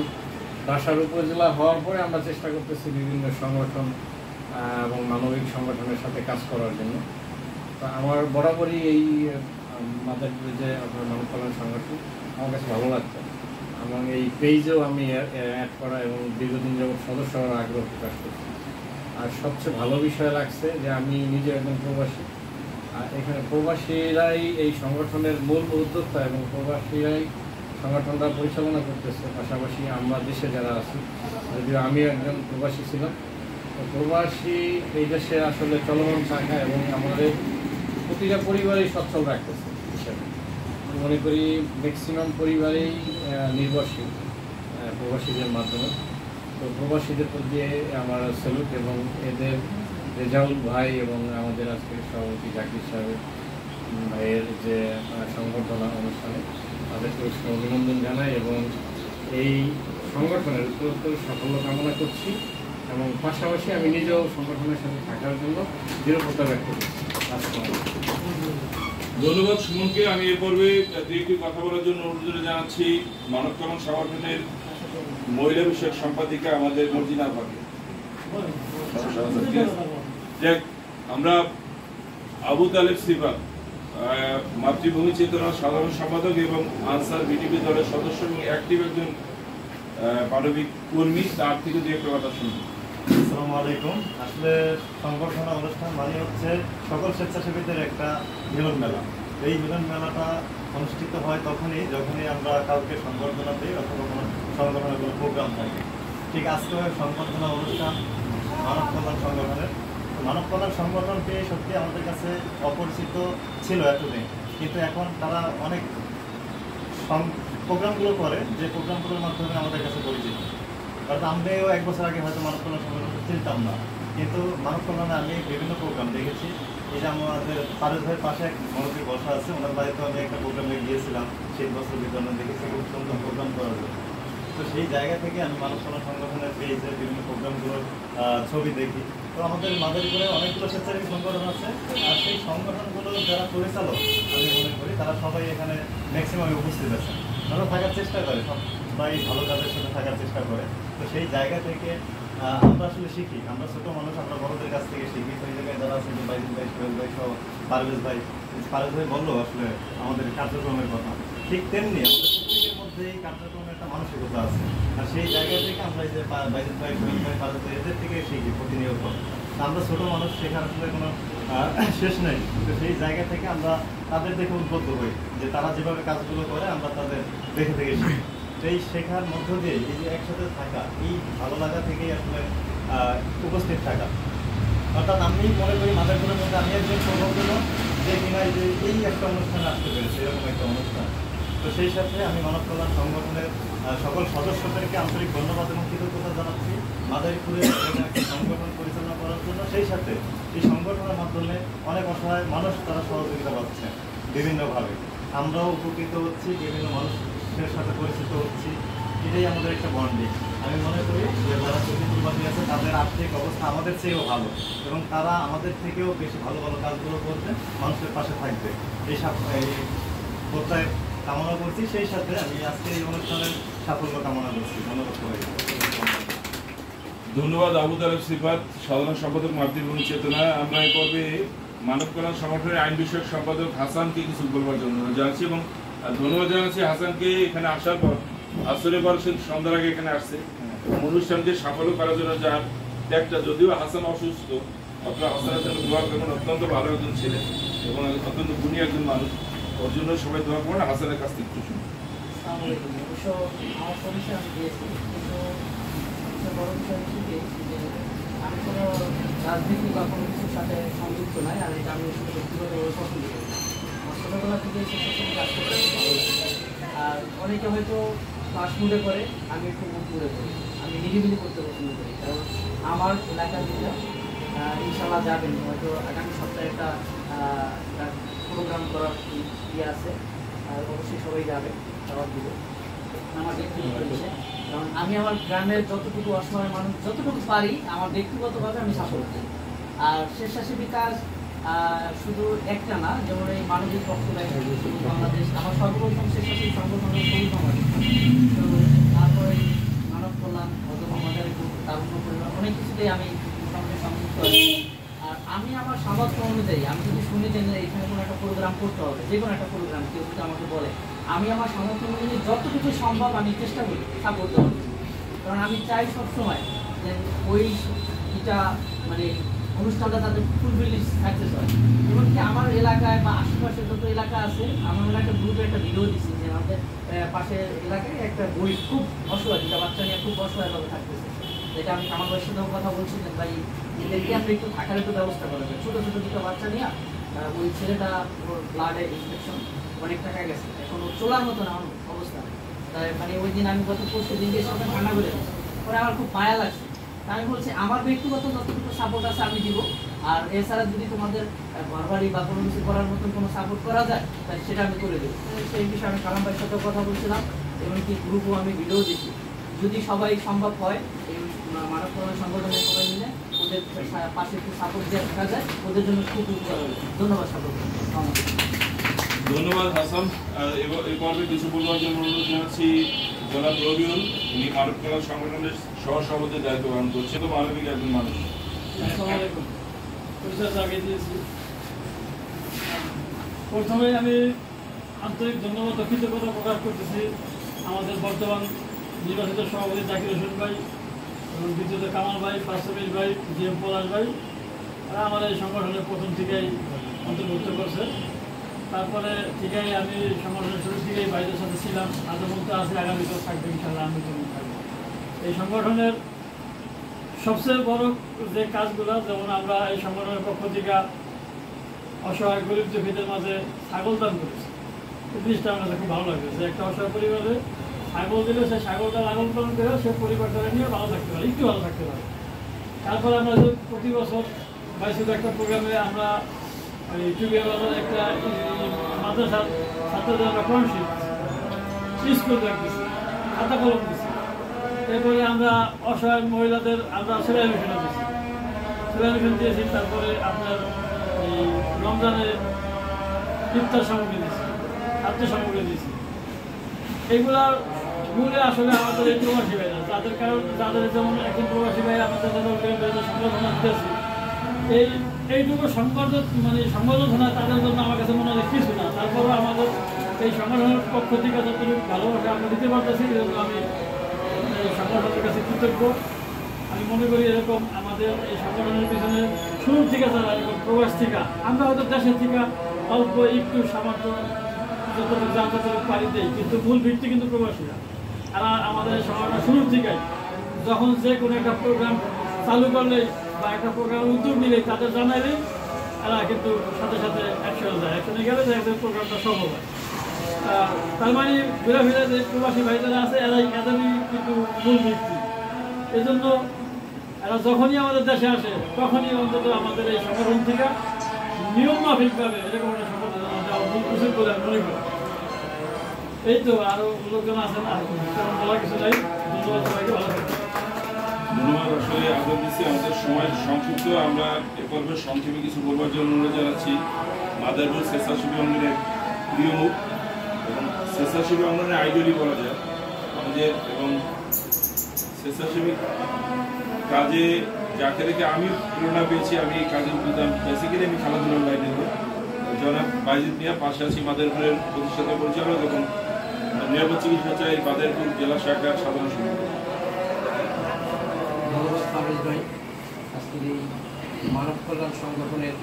রাজশাহী উপজেলা হওয়ার পরে আমরা চেষ্টা করতেছি বিভিন্ন সংগঠন এবং মানবিক সংগঠনের সাথে কাজ করার জন্য। তো আমার বরাবরই এই মাদারপুরে যে আপনার মানব কল্যাণ সংগঠন আমার কাছে ভালো লাগতো এবং এই পেজেও আমি অ্যাড করা এবং দীর্ঘদিন যাবৎ সদস্য হওয়ার আগ্রহ প্রকাশ করছি। আর সবচেয়ে ভালো বিষয় লাগছে যে আমি নিজে একজন প্রবাসী, আর এখানে প্রবাসীরাই এই সংগঠনের মূল উদ্যোক্তা এবং প্রবাসীরাই সংগঠনটা পরিচালনা করতেছে। পাশাপাশি আমরা দেশে যারা আছি, যদিও আমিও একজন প্রবাসী ছিলাম, তো প্রবাসী এই দেশে আসলে চলমান থাকা এবং আমাদের প্রতিটা পরিবারই সচ্ছল রাখতেছে হিসাবে মনে করি। ম্যাক্সিমাম পরিবারেই নির্ভরশীল প্রবাসীদের মাধ্যমে। তো প্রবাসীদের প্রতি আমার স্যালুট এবং এদের রেজাউল ভাই এবং আমাদের আজকের সভাপতি জাকির সাহেব ভাইয়ের যে সংবর্ধনা অনুষ্ঠানে তাদেরকে অভিনন্দন জানাই এবং এই সংগঠনের উত্তরোত্তর সাফল্য কামনা করছি এবং পাশাপাশি আমি নিজেও সংগঠনের সাথে থাকার জন্য দৃঢ়তা ব্যক্ত করছি। ধন্যবাদ সুমনকে। আমি এ পর্বে দু একটি কথা বলার জন্য অনুরোধ জানাচ্ছি মানব কল্যাণ সংগঠনের মহিলা বিষয়ক সম্পাদিকা আমাদের মর্জিনা আপাকে। আমরা আবু তালেব সিফাত মাতৃভূমি চেতনার সাধারণ সম্পাদক এবং আনসার বিটিপি দলের সদস্য এবং অ্যাক্টিভ একজন মানবিক কর্মী, তার থেকে দু একটা কথা শুনুন। আসসালামু আলাইকুম। আসলে সংগঠন অনুষ্ঠান মানে হচ্ছে সকল স্বেচ্ছাসেবীদের একটা মিলন মেলা। এই মিলন মেলাটা অনুষ্ঠিত হয় যখনই আমরা কাউকে সংবর্ধনা দিই অথবা কোনো সংগঠনের কোনো প্রোগ্রাম থাকে। ঠিক আজকে সংবর্ধনা অনুষ্ঠান মানব কল্যাণ সংগঠনের। মানব কল্যাণ সংগঠনটি সত্যি আমাদের কাছে অপরিচিত ছিল এতদিন, কিন্তু এখন তারা অনেক প্রোগ্রামগুলো করে যে প্রোগ্রামগুলোর মাধ্যমে আমাদের কাছে পরিচিত। কারণ আমরাও 1 বছর আগে হয়তো মানব কল্যাণ সংগঠন চিনতাম না, কিন্তু মানব কল্যাণে আমি বিভিন্ন প্রোগ্রাম দেখেছি। এই যে আমাদের পারুল ভাইয়ের পাশে এক মনোযোগ বসা আছে, ওনার বাড়িতে আমি একটা প্রোগ্রামে গিয়েছিলাম, শীত বস্ত্র বিতরণ দেখেছি, খুব সুন্দর প্রোগ্রাম করার জন্য। তো সেই জায়গা থেকে আমি মানব কল্যাণ সংগঠনের পেজে বিভিন্ন প্রোগ্রামগুলোর ছবি দেখি। তো আমাদের মাদারীপুরে অনেকগুলো স্বেচ্ছাসেবী সংগঠন আছে, আর সেই সংগঠনগুলো যারা পরিচালক আমি মনে করি তারা সবাই এখানে ম্যাক্সিমামে উপস্থিত আছে। তারা থাকার চেষ্টা করে, সবাই ভালো কাজের সাথে থাকার চেষ্টা করে। তো সেই জায়গা থেকে আমরা আসলে শিখি, আমরা ছোট মানুষ, আমরা বড়দের কাছ থেকে শিখি। সেই জায়গায় যারা আছে বাইজিদ ভাই, সোহেল ভাই সহ পারভেজ ভাই বললো আসলে আমাদের কার্যক্রমের কথা, ঠিক তেমনি আমাদের প্রত্যেকের মধ্যে এই কার্যক্রমের একটা মানসিকতা আছে। আর সেই জায়গা থেকে আমরা এই যে বাইজিদ ভাই, সোহেল ভাই, পারভেজ ভাই এদের থেকে শিখি প্রতিনিয়ত। আমরা ছোট মানুষ, শেখার আসলে কোনো শেষ নেই। তো সেই জায়গা থেকে আমরা তাদের দেখে উদ্বুদ্ধ হই যে তারা যেভাবে কাজগুলো করে আমরা তাদের দেখে দেখে শিখি। এই শেখার মধ্য দিয়ে এই যে একসাথে থাকা, এই ভালো লাগা থেকেই আসলে উপস্থিত থাকা। অর্থাৎ আমি মনে করি মাদারপুরের মধ্যে আমি একজন সৌভাগ্য যে কিনা এই একটা অনুষ্ঠানে আসতে পেরেছি, এরকম একটা অনুষ্ঠান। তো সেই সাথে আমি মানব কল্যাণ সংগঠনের সকল সদস্যদেরকে আন্তরিক ধন্যবাদ এবং কৃতজ্ঞতা জানাচ্ছি মাদারীপুরের একটা সংগঠন পরিচালনা করার জন্য। সেই সাথে এই সংগঠনের মাধ্যমে অনেক অসহায় মানুষ তারা সহযোগিতা পাচ্ছে বিভিন্নভাবে, আমরাও উপকৃত হচ্ছি, বিভিন্ন মানুষের সাথে পরিচিত হচ্ছি। এটাই আমাদের একটা বন্ডিং। আমি মনে করি যে যারা প্রতিকূলবাদী আছে তাদের আর্থিক অবস্থা আমাদের চেয়েও ভালো এবং তারা আমাদের থেকেও বেশি ভালো ভালো কাজগুলো করবে, মানুষের পাশে থাকবে, এই প্রত্যয় কামনা করছি। সেই সাথে আমি আজকে এই অনুষ্ঠানের সাফল্য কামনা করছি। ধন্যবাদ সবাইকে। ধন্যবাদ আবু তালেব সিফাত, সাধারণ সম্পাদক মাতৃভূমি চেতনা। আমরা এই পর্বে মানব কল্যাণ সংগঠনের আইন বিষয়ক সম্পাদক হাসানকে কিছু বলবার জন্য জানাচ্ছি এবং ধন্যবাদ জানাচ্ছি হাসানকে এখানে আসার পর। আসলে পর সন্ধ্যার আগে এখানে আসছে অনুষ্ঠানকে সাফল্য করার জন্য। যার একটা যদিও হাসান অসুস্থ, আপনার হাসানের জন্য দোয়া করবেন। অত্যন্ত ভালো একজন ছিলেন এবং অত্যন্ত গুণী একজন মানুষ, ওর জন্য সবাই দোয়া করবেন। হাসানের কাছ থেকে একটু শুনুন। অবশ্য আমার সমস্যা আমি দিয়েছি, কিন্তু বড় বিষয় হচ্ছে যে আমি কোনো রাজনীতি বা কোনো কিছুর সাথে সংযুক্ত নাই। আর এটা আমি ব্যক্তিগতভাবে পছন্দ করি। আমার ছোটোবেলা থেকে সেসব কাজ করতে ভালো লাগে। আর অনেকে হয়তো ক্লাস মুডে করে, আমি একটু মুখ মুডে করি। আমি নিরিবিলি করতে পছন্দ করি, কারণ আমার এলাকার দিকে ইনশাল্লাহ যাবেন, হয়তো আগামী সপ্তাহে একটা প্রোগ্রাম করার ইয়ে আছে। আর অবশ্যই সবাই যাবে, খাবার দিব আমার ব্যক্তিগত বিষয়। কারণ আমি আমার গ্রামের যতটুকু অসহায় মানুষ যতটুকু পারি আমার ব্যক্তিগতভাবে আমি সাপোর্ট করি। আর স্বেচ্ছাসেবী কাজ শুধু একটা না, যেমন এই মানবিক পক্ষ বাংলাদেশ আমার সর্বপ্রথম স্বেচ্ছাসেবী সংগঠনের শহীদ সমাজ, তো তারপরে মানব কল্যাণ, অথবা মাদারীপুর, তারুণ্য পরিবার, অনেক কিছুতেই আমি সঙ্গে সংযুক্ত আছি। আর আমি আমার সামর্থ্য অনুযায়ী আমি যদি শুনি যে এখানে কোনো একটা প্রোগ্রাম করতে হবে, যে কোনো একটা প্রোগ্রাম কেউ যদি আমাকে বলে, আমি আমার সামর্থ্য অনুযায়ী যতটুকু সম্ভব আমি চেষ্টা করি সাপোর্ট দেওয়ার। কারণ আমি চাই সবসময় যে ওই এটা মানে অনুষ্ঠানটা তাদের ফুলফিলি সাকসেস হয়। এমনকি আমার এলাকায় বা আশেপাশে যত এলাকা আছে, আমার একটা গ্রুপে একটা ভিডিও দিচ্ছি যে আমাদের পাশের এলাকায় একটা গরিব খুব অসহায়, যেটা বাচ্চা নিয়ে খুব অসহায়ভাবে থাকতেছে। যেটা আমি আমার বয়সের সাথেও কথা বলছি যে ভাই এদেরকে আমরা একটু থাকার একটু ব্যবস্থা করা যায়। ছোটো ছোটো দুটো বাচ্চা নিয়ে ওই ছেলেটা ওর ব্লাডে ইনফেকশন, অনেক টাকা গেছে, এখন চলার মতো না অবস্থা। তাই মানে ওই দিন আমি গত পরশু দিন গিয়ে সবাই ঠান্ডা করে পরে আমার খুব মায়া লাগছে। আমি বলছি আমার ব্যক্তিগত যতটুকু সাপোর্ট আছে আমি দিব, আর এছাড়া যদি তোমাদের ঘরবাড়ি বা কোনো কিছু করার মতন কোনো সাপোর্ট করা যায় তাহলে সেটা আমি করে দেবো। সেই বিষয়ে আমি কালাম ভাইয়ের সাথেও কথা বলছিলাম, এমনকি গ্রুপও আমি ভিডিও দিচ্ছি। যদি সবাই সম্ভব হয় এই মানব কল্যাণ সংগঠনের সবাই মিলে ওদের পাশে একটু সাপোর্ট দিয়ে থাকা যায়, ওদের জন্য খুব উপকার হবে। ধন্যবাদ সকলকে। ধন্যবাদ হাসান। এই পর্বে কিছু বলবার জন্য অনুরোধ জানাচ্ছি জনাব রবিউল, উনি মানব কল্যাণ সংগঠনের সহসভাপতির দায়িত্ব পালন করছে। তো মানবিক একজন মানুষ। প্রথমে আমি আন্তরিক ধন্যবাদ ও কৃতজ্ঞতা প্রকাশ করতেছি আমাদের বর্তমান নির্বাচিত সভাপতি জাকির হোসেন ভাই এবং দ্বিতীয়ত কামাল ভাই, পার্সবেশ ভাই, জিএম পলাশ ভাই, তারা আমাদের এই সংগঠনের প্রথম থেকেই অন্তর্ভুক্ত করছে। তারপরে থেকেই আমি সংগঠনের শুরু থেকেই ভাইদের সাথে ছিলাম, আজও বলতে আছে, আগামীতেও থাকবে ইনশাআল্লাহ, আমি যেমন থাকবো। এই সংগঠনের সবচেয়ে বড় যে কাজগুলো, যেমন আমরা এই সংগঠনের পক্ষ থেকে অসহায় গরিব দুঃখীদের মাঝে ছাগল দান করেছি। এই জিনিসটা আমার কাছে খুব ভালো লাগে যে একটা অসহায় পরিবারে ছাগল দিলে সে ছাগলটা লালন পালন করে সে পরিবারটা নিয়ে ভালো থাকতে পারে, একটু ভালো থাকতে পারে। তারপরে আমরা যে প্রতি বছর বাইশে একটা প্রোগ্রামে আমরা ইউটিউবে একটা মাদ্রাসার ছাত্রদের আমরা ফ্রন্টশিপ স্কুল দেখতেছি, খাতা কলম দিচ্ছি। এরপরে আমরা অসহায় মহিলাদের আমরা সেলাই মেশিনে দিয়েছি, সেলাই মেশিন দিয়েছি। তারপরে আপনার এই রমজানের ইফতার সামগ্রী দিয়েছি, খাদ্য সামগ্রী দিয়েছি। এইগুলার মূলে আসলে আমাদের এই প্রবাসী ভাইরা যাদের যেমন একজন প্রবাসী ভাই আমাদের সংবর্ধনা দিতেছি, এইটুকু সংবর্ধনা তাদের জন্য আমার কাছে মনে হয় কিছু না। তারপরে আমাদের এই সংগঠনের পক্ষ থেকে যতটুকু ভালোবাসা আমরা দিতে পারতেছি, এজন্য আমি এই সংগঠনের কাছে কৃতজ্ঞ। আমি মনে করি এরকম আমাদের এই সংগঠনের পিছনে শুরু থেকে যারা এরকম প্রবাস থেকে, আমরা হয়তো দেশের থেকে অল্প একটু সামান্য যতটুকু যতটুকু পারি দেই, কিন্তু মূল ভিত্তি কিন্তু প্রবাসীরা। আর আমাদের সংগঠন শুরুর থেকেই যখন যে কোনো একটা প্রোগ্রাম চালু করলে বা একটা প্রোগ্রামের উদ্যোগ নিলে তাদের জানাইলে এরা কিন্তু সাথে সাথে অ্যাকশনে যায়, অ্যাকশনে গেলে প্রোগ্রামটা সম্ভব হয়। তার মানে ঘুরে ফিরে যে প্রবাসী ভাই যারা আছে এরাই এদেরই কিন্তু মূল ভিত্তি। এই জন্য এরা যখনই আমাদের দেশে আসে তখনই অন্তত আমাদের এই সংগঠন থেকে নিয়ম মাফিকভাবে এরকম একটা সংগঠন দেওয়া উচিত বলে আমি মনে করি। এই তো আরো লোকজন আছেন, আর তেমন বলার কিছু নাই। ধন্যবাদ সবাইকে, ভালো থাকবেন। ধন্যবাদ। আসলে আদর দিচ্ছি, আমাদের সময় সংক্ষিপ্ত। আমরা এ পর্বে সংক্ষেপে কিছু বলবার জন্য অনুরোধ জানাচ্ছি। মাদারপুর স্বেচ্ছাসেবী অঙ্গনের প্রিয় মুখ এবং স্বেচ্ছাসেবী অঙ্গনের আইডলই বলা যায় আমাদের, এবং স্বেচ্ছাসেবী কাজে যাকে দেখে আমি প্রেরণা পেয়েছি, আমি এই কাজে উদ্যোগ বেসিক্যালি আমি খেলাধুলার লাইনে জনাব বাইজিদ মিয়া, পাশে আছি মাদারপুরের প্রতিষ্ঠাতা পরিচালক এবং নিরাপদ চিকিৎসা চাই মাদারপুর জেলা শাখার সাধারণ সম্পাদক। ধন্যবাদ ফারুজ ভাই। আজকের এই মানব কল্যাণ সংগঠনের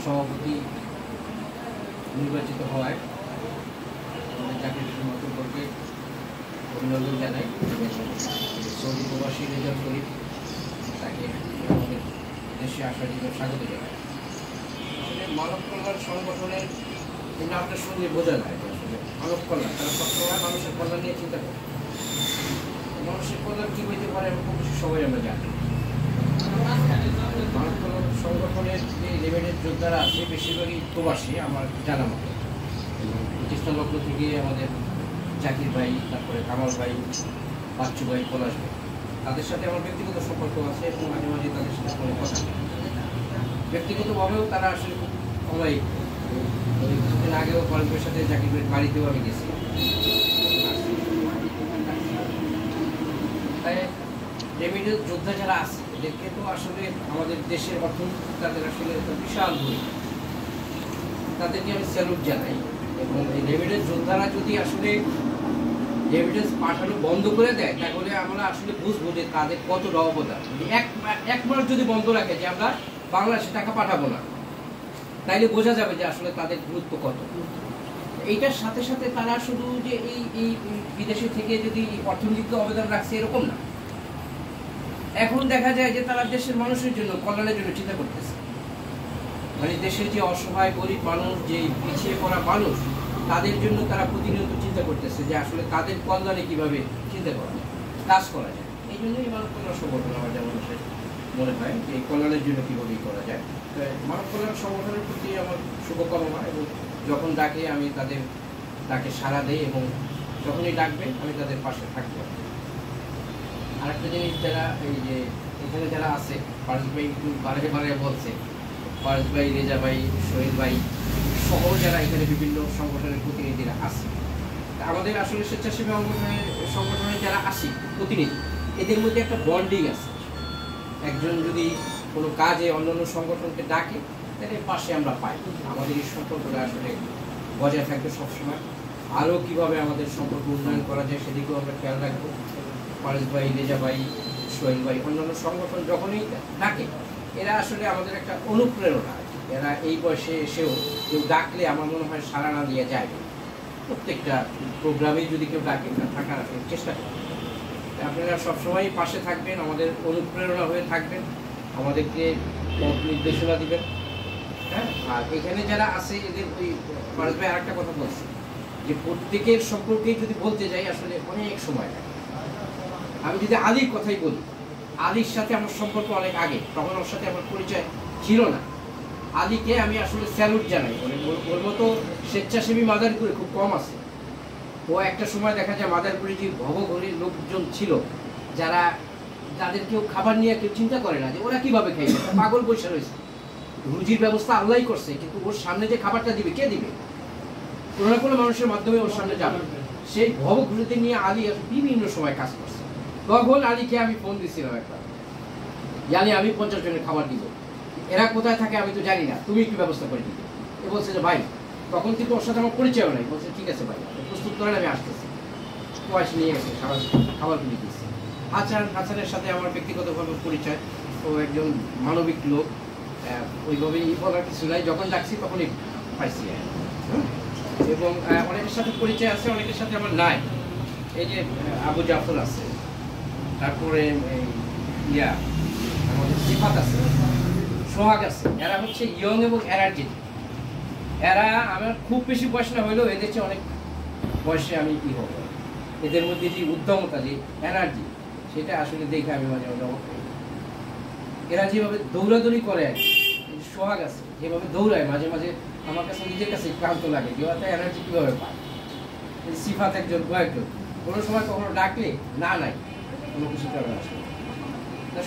সভাপতি নির্বাচিত হওয়ায় আমাদের চাকরির সম্পর্কে অভিনন্দন জানাই। সৌদি প্রবাসী রেজাল্ট করি তাকে আমাদের দেশে আসার জন্য স্বাগত জানাই। আসলে মানব কল্যাণ সংগঠনের নামটা শুনলে বোঝা যায় যে আসলে মানব কল্যাণ, তারা সবসময় মানুষের কল্যাণ নিয়ে চিন্তা করে। মানুষের কল্যাণ কী হইতে পারে এবং খুব সবাই আমরা জানি। মানব কল্যাণ সংগঠনের যে লিমিটেড যোদ্ধারা আছে বেশিরভাগই প্রবাসী আমার জানা মতো, এবং প্রতিষ্ঠান লগ্ন থেকে আমাদের জাকির ভাই, তারপরে কামাল ভাই, বাচ্চু ভাই, পলাশ ভাই, তাদের সাথে আমার ব্যক্তিগত সম্পর্ক আছে এবং মাঝে মাঝে তাদের সাথে ফোনে কথা বলি। ব্যক্তিগতভাবেও তারা আসলে খুব অনেক কিছুদিন আগেও পলাশের সাথে জাকির ভাইয়ের বাড়িতেও আমি গেছি। তাই রেমিডেন্স যোদ্ধা যারা আছে এদেরকে তো আসলে আমাদের দেশের অর্থনীতি তাদের আসলে একটা বিশাল ভূমিকা, তাদেরকে আমি স্যালুট জানাই। এবং এই রেমিডেন্স যোদ্ধারা যদি আসলে রেমিডেন্স পাঠানো বন্ধ করে দেয় তাহলে আমরা আসলে বুঝবো যে তাদের কতটা অবদান। এক মাস যদি বন্ধ রাখে যে আমরা বাংলাদেশে টাকা পাঠাবো না, তাইলে বোঝা যাবে যে আসলে তাদের গুরুত্ব কত। এইটার সাথে সাথে তারা শুধু যে এই বিদেশে থেকে যদি অর্থনীতিতে অবদান রাখছে এরকম না, এখন দেখা যায় যে তারা দেশের মানুষের জন্য, কল্যাণের জন্য চিন্তা করতেছে। মানে দেশের যে অসহায় গরিব মানুষ, যে পিছিয়ে পড়া মানুষ, তাদের জন্য তারা প্রতিনিয়ত চিন্তা করতেছে যে আসলে তাদের কল্যাণে কিভাবে চিন্তা করা যায়, কাজ করা যায়। এই জন্যই মানব কল্যাণ সংগঠন আমার যেমন মনে হয় যে এই কল্যাণের জন্য কীভাবে করা যায়। মানব কল্যাণ সংগঠনের প্রতি আমার শুভকামনা, এবং যখন ডাকে আমি তাকে সাড়া দেই, এবং যখনই ডাকবে আমি তাদের পাশে থাকবো। আরেকটা জিনিস, যারা এই যে এখানে যারা আছে, ফারুজ ভাই একটু বারে বলছে, ফারুজ ভাই, রেজা ভাই, সোহেল ভাই সহ যারা এখানে বিভিন্ন সংগঠনের প্রতিনিধিরা আছে, আমাদের আসলে স্বেচ্ছাসেবী সংগঠনের যারা আসি প্রতিনিধি, এদের মধ্যে একটা বন্ডিং আছে। একজন যদি কোনো কাজে অন্যান্য সংগঠনকে ডাকে তাহলে পাশে আমরা পাই। আমাদের এই সম্পর্কটা আসলে বজায় থাকবে সবসময়। আরও কীভাবে আমাদের সম্পর্ক উন্নয়ন করা যায় সেদিকেও আমরা খেয়াল রাখবো। ফারুজ ভাই, রেজা ভাই, সোহেল ভাই, অন্যান্য সংগঠন যখনই ডাকে এরা আসলে আমাদের একটা অনুপ্রেরণা। এরা এই বয়সে এসেও কেউ ডাকলে আমার মনে হয় সাড়া না দিয়ে যায়। প্রত্যেকটা প্রোগ্রামেই যদি কেউ ডাকে থাকার চেষ্টা করবে। আপনারা সবসময় পাশে থাকবেন, আমাদের অনুপ্রেরণা হয়ে থাকবেন, আমাদেরকে পথ নির্দেশনা দিবেন। হ্যাঁ, আর এখানে যারা আছে এদের ওই ফারুজ ভাই আরেকটা কথা বলছে যে প্রত্যেকের সম্পর্কেই যদি বলতে যাই আসলে অনেক সময় লাগে। আমি যদি আলীর কথাই বলি, আলীর সাথে আমার সম্পর্ক অনেক আগে, তখন ওর সাথে আমার পরিচয় ছিল না। আলীকে আমি আসলে স্যালুট জানাই। ওর মতো স্বেচ্ছাসেবী মাদারপুরে খুব কম আছে। ও একটা সময় দেখা যায় মাদারপুরে যে ভবঘরের লোকজন ছিল, যাদের কেউ খাবার নিয়ে কেউ চিন্তা করে না যে ওরা কিভাবে খাইবে, পাগল বসে রয়েছে। রুজির ব্যবস্থা আল্লাহই করছে, কিন্তু ওর সামনে যে খাবারটা দিবে কে দিবে? কোনো না কোনো মানুষের মাধ্যমে ওর সামনে যাবে। সেই ভবঘুরিতে নিয়ে আলী বিভিন্ন সময় কাজ করছে। তখন আলীকে আমি ফোন দিচ্ছিলাম একবার, জানি আমি 50 জনের খাবার দিব, এরা কোথায় থাকে আমি তো জানি না, তুমি কি ব্যবস্থা করে দিবে। এ বলছে যে ভাই, তখন কিন্তু ওর সাথে আমার পরিচয় নাই, বলছে ঠিক আছে ভাই প্রস্তুত করেন, আমি আসতেছি। পয়সা নিয়ে গেছে, খাবার কিনে দিচ্ছে। হাসানের সাথে আমার ব্যক্তিগতভাবে পরিচয়, ও একজন মানবিক লোক, ওইভাবে বলার কিছু নাই, যখন ডাকছি তখনই পাইছি। এবং অনেকের সাথে পরিচয় আছে, অনেকের সাথে আমার নাই। এই যে আবু জাফর আছে, তারপরে আমাদের সিফাত আছে, সোহাগ আছে, এরা হচ্ছে ইয়ং এবং এনার্জেটিক। এরা আমার খুব বেশি বয়স না হলেও এদের চেয়ে অনেক বয়সে আমি কি হবো, এদের মধ্যে যে উদ্যমতা, যে এনার্জি, সেটা আসলে দেখে আমি মাঝে মাঝে অবাক হই। এরা যেভাবে দৌড়াদৌড়ি করে, সোহাগ আছে যেভাবে দৌড়ায়, মাঝে মাঝে আমার কাছে নিজের কাছে ক্লান্ত লাগে যে একটা এনার্জি কীভাবে পায়। সিফাত একজন, কয়েকজন, কোনো সময় কখনো ডাকলে না নাই কোনো কিছু করবে আসলে।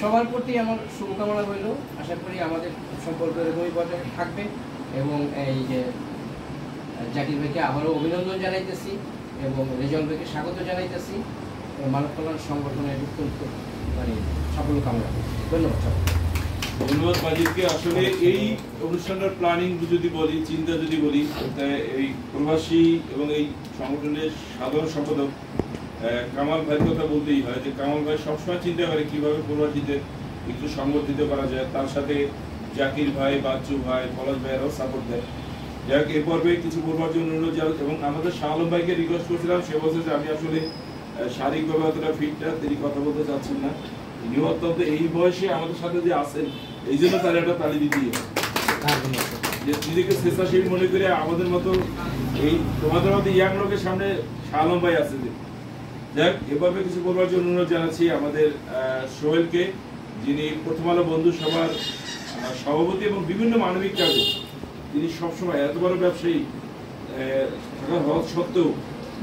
সবার প্রতি আমার শুভকামনা রইল, আশা করি আমাদের সম্পর্ক এরকমই বজায় থাকবে। এবং এই যে জাকির ভাইকে আবারও অভিনন্দন জানাইতেছি এবং রেজাল ভাইকে স্বাগত জানাইতেছি, মানব কল্যাণ সংগঠনের অত্যন্ত সাফল্য কামনা করি। ধন্যবাদ সবাই। ধন্যবাদ মাজিদকে। আসলে এই অনুষ্ঠানটার প্ল্যানিং যদি বলি, চিন্তা যদি বলি, এই প্রবাসী এবং এই সংগঠনের সাধারণ সম্পাদক কামাল ভাইয়ের কথা বলতেই হয় যে কামাল ভাই সবসময় চিন্তা করে কীভাবে প্রবাসীদের একটু সংগঠিত করা যায়। তার সাথে জাকির ভাই, বাচ্চু ভাই, পলাশ ভাইয়েরাও সাপোর্ট দেয়। যাক, এ পর্বে কিছু বলবার জন্য এবং আমাদের শাহ আলম ভাইকে রিকোয়েস্ট করছিলাম, সে বলছে যে আমি আসলে শারীরিকভাবে অতটা ফিট না, তিনি কথা বলতে চাচ্ছেন না। তিনি অত্যন্ত এই বয়সে আমাদের সাথে যে আছেন, এই জন্য তার একটা তালি দিতেই যে নিজেকে স্বেচ্ছাসেবী মনে করে আমাদের মতো এই তোমাদের মতো ইয়াং লোকের সামনে শাহ আলম ভাই আছে। যে যাক, এভাবে কিছু বলবার জন্য অনুরোধ জানাচ্ছি আমাদের সোহেলকে, যিনি প্রথম আলো বন্ধু সভার সভাপতি এবং বিভিন্ন মানবিক কাজে তিনি সবসময় এত বড় ব্যবসায়ী থাকা হওয়া সত্ত্বেও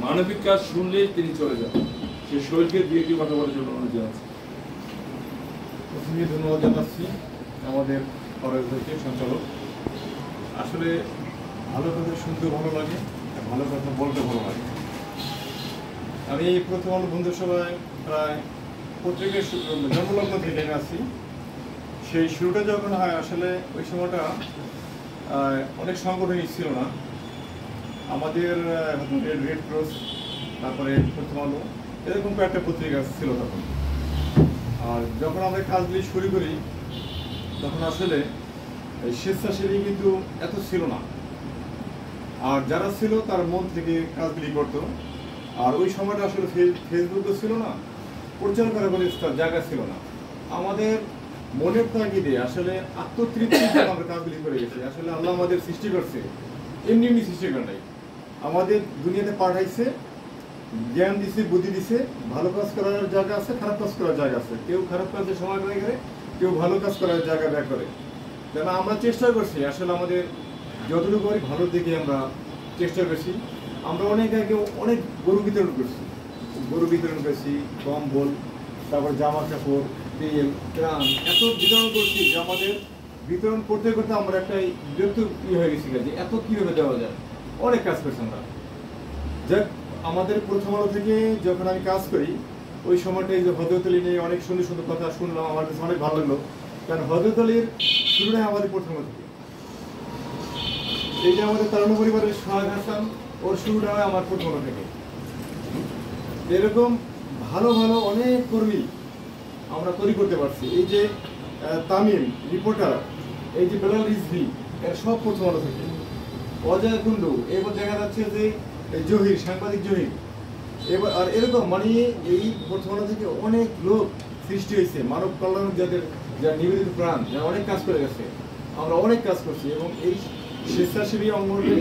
মানবিক কাজ শুনলে তিনি চলে যান। সে সোহেলকে দু একটি কথা বলার জন্য অনুরোধ জানাচ্ছি। প্রথমে ধন্যবাদ জানাচ্ছি আমাদের ফরেজ ভাইকে, সঞ্চালক। আসলে ভালো কথা শুনতে ভালো লাগে, ভালো কথা বলতে ভালো লাগে। আমি প্রথম আলো বন্ধু সভায় প্রায় পত্রিকার জন্মলগ্ন থেকে আছি। সেই শুরুটা যখন হয়, আসলে ওই সময়টা অনেক সংগঠনই ছিল না। আমাদের রেড ক্রস, তারপরে প্রথম আলো, এরকম কয়েকটা পত্রিকা ছিল তখন। আর যখন আমরা কাজগুলি শুরু করি তখন আসলে স্বেচ্ছাসেবী কিন্তু এত ছিল না, আর যারা ছিল তার মন থেকে কাজগুলি করতো। আর ওই সময়টা আসলে ফেসবুকও ছিল না, প্রচার করার কোনো জায়গা ছিল না। আমাদের মনের তাগিদে আসলে আত্মতৃপ্তি আমরা কাজগুলি করে গেছি। আসলে আল্লাহ আমাদের সৃষ্টি করছে, এমনি এমনি সৃষ্টি করে নাই, আমাদের দুনিয়াতে পাঠাইছে, জ্ঞান দিছে, বুদ্ধি দিছে। ভালো কাজ করার জায়গা আছে, খারাপ কাজ করার জায়গা আছে। কেউ খারাপ কাজে সময় ব্যয় করে, কেউ ভালো কাজ করার জায়গা ব্যয় করে। কেন আমরা চেষ্টা করছি, আসলে আমাদের যতটুকু পারি ভালোর দিকে আমরা চেষ্টা করছি। আমরা অনেক আগে অনেক গরু বিতরণ করছি, কম্বল, তারপর জামা কাপড়, তেল, ত্রাণ, এত বিতরণ করছি যে আমাদের বিতরণ করতে করতে আমরা একটা বিরক্ত হয়ে গেছি যে এত কীভাবে দেওয়া যায়। অনেক কাজ করছি আমরা। যাক, আমাদের প্রথম আলো থেকে যখন আমি কাজ করি, ওই সময়টা এই যে হযরত আলী নিয়ে অনেক সুন্দর সুন্দর কথা শুনলাম, আমার কাছে অনেক ভালো লাগলো। কারণ হযরত আলীর শুরুটা আমাদের প্রথম আলো থেকে। এই যে আমাদের তারুণ্য পরিবারের সোহাগ হাসান, ওর শুরুটা হয় আমার প্রথম আলো থেকে। এরকম ভালো ভালো অনেক কর্মী আমরা তৈরি করতে পারছি। এই যে তামিম রিপোর্টার, এই যে বেলাল রিজভি, এর সব প্রথম আলো থেকে। অজয় কুন্ডু, এবার দেখা যাচ্ছে যে জহির, সাংবাদিক জহির, এবার আর এরকম মানে এই প্রথম আলো থেকে অনেক লোক সৃষ্টি হয়েছে, মানব কল্যাণ যাদের যারা নিবেদিত প্রাণ, যারা অনেক কাজ করে গেছে। আমরা অনেক কাজ করছি এবং এই স্বেচ্ছাসেবী অঙ্গনে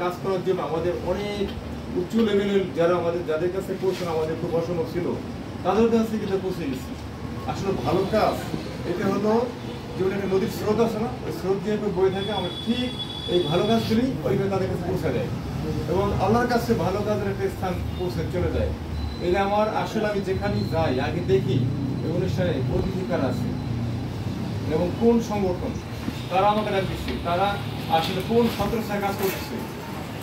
কাজ করার জন্য আমাদের অনেক উচ্চ লেভেলের যারা যাদের কাছে পৌঁছানো আমাদের খুব অসম্ভব ছিল, তাদের কাছে কিন্তু পৌঁছে গেছি। আসলে ভালো কাজ এটা হলো যেমন একটা নদীর স্রোত আছে না, ওই স্রোত দিয়ে বয়ে থাকে, আমরা ঠিক এই ভালো কাজগুলি ওইভাবে তাদের কাছে পৌঁছা যায় এবং আল্লাহর কাছে ভালো কাজের একটা স্থান পৌঁছে চলে যায়। এটা আমার আসলে আমি যেখানেই যাই আগে দেখি এই অনুষ্ঠানে অতিথি কারা আছে এবং কোন সংগঠন, তারা আমাকে ডাকছে, তারা আসলে কোন সন্ত্রাসের কাজ করতেছে।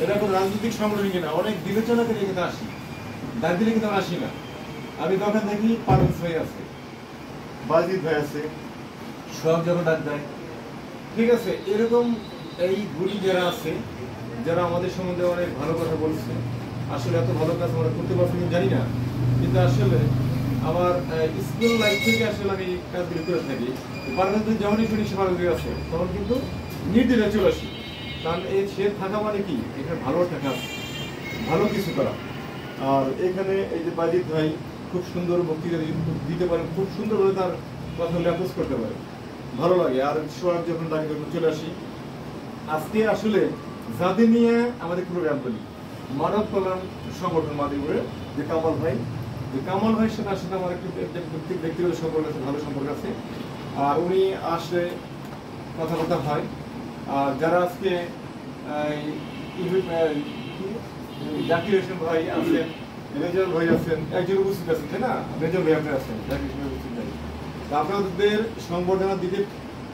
এটা কোনো রাজনৈতিক সংগঠন কিনা, অনেক বিবেচনা করে এখানে আসি। ডাক দিলে কিন্তু আমি আসি না। আমি তখন দেখি পারভেজ ভাই আছে, বাজিদ ভাই আছে, সব যখন ডাক দেয়, ঠিক আছে। এরকম এই গুলি যারা আছে, যারা আমাদের সম্বন্ধে অনেক ভালো কথা বলছে, আসলে এত ভালো কাজ আমরা করতে পারছি জানি না, কিন্তু আসলে আমার স্কুল লাইফ থেকে আসলে আমি কাজগুলি করে থাকি। পারভেজ যখনই শুনি সে পারভেজ আছে, তখন কিন্তু নির্দিনে চলে আসি, কারণ এই সে থাকা মানে কি এখানে ভালো থাকা, ভালো কিছু করা। আর এখানে এই যে বাজিদ ভাই খুব সুন্দর বক্তৃতা দিতে পারেন, খুব সুন্দরভাবে তার কথা ল্যাপোজ করতে পারে, ভালো লাগে। আর সোয়ার যখন ডাকি তখন চলে আসি। আজকে আসলে যাদের নিয়ে আমাদের প্রোগ্রাম করি, মানব কল্যাণ সংগঠন মাদিপুরে যে কামাল ভাই, যে কামাল ভাইয়ের সাথে আসলে আমার একটু ব্যক্তিগত সম্পর্ক আছে, ভালো সম্পর্ক আছে। আর উনি আসলে কথাবার্তা হয়। আর যারা আজকে জাকির হোসেন ভাই আছেন, রেজাল ভাই আছেন, একজন উপস্থিত আছেন, তাই না? রেজাল ভাই আপনি আছেন, জাকির হোসেন উপস্থিত নাই। আপনাদের সংবর্ধনা দিতে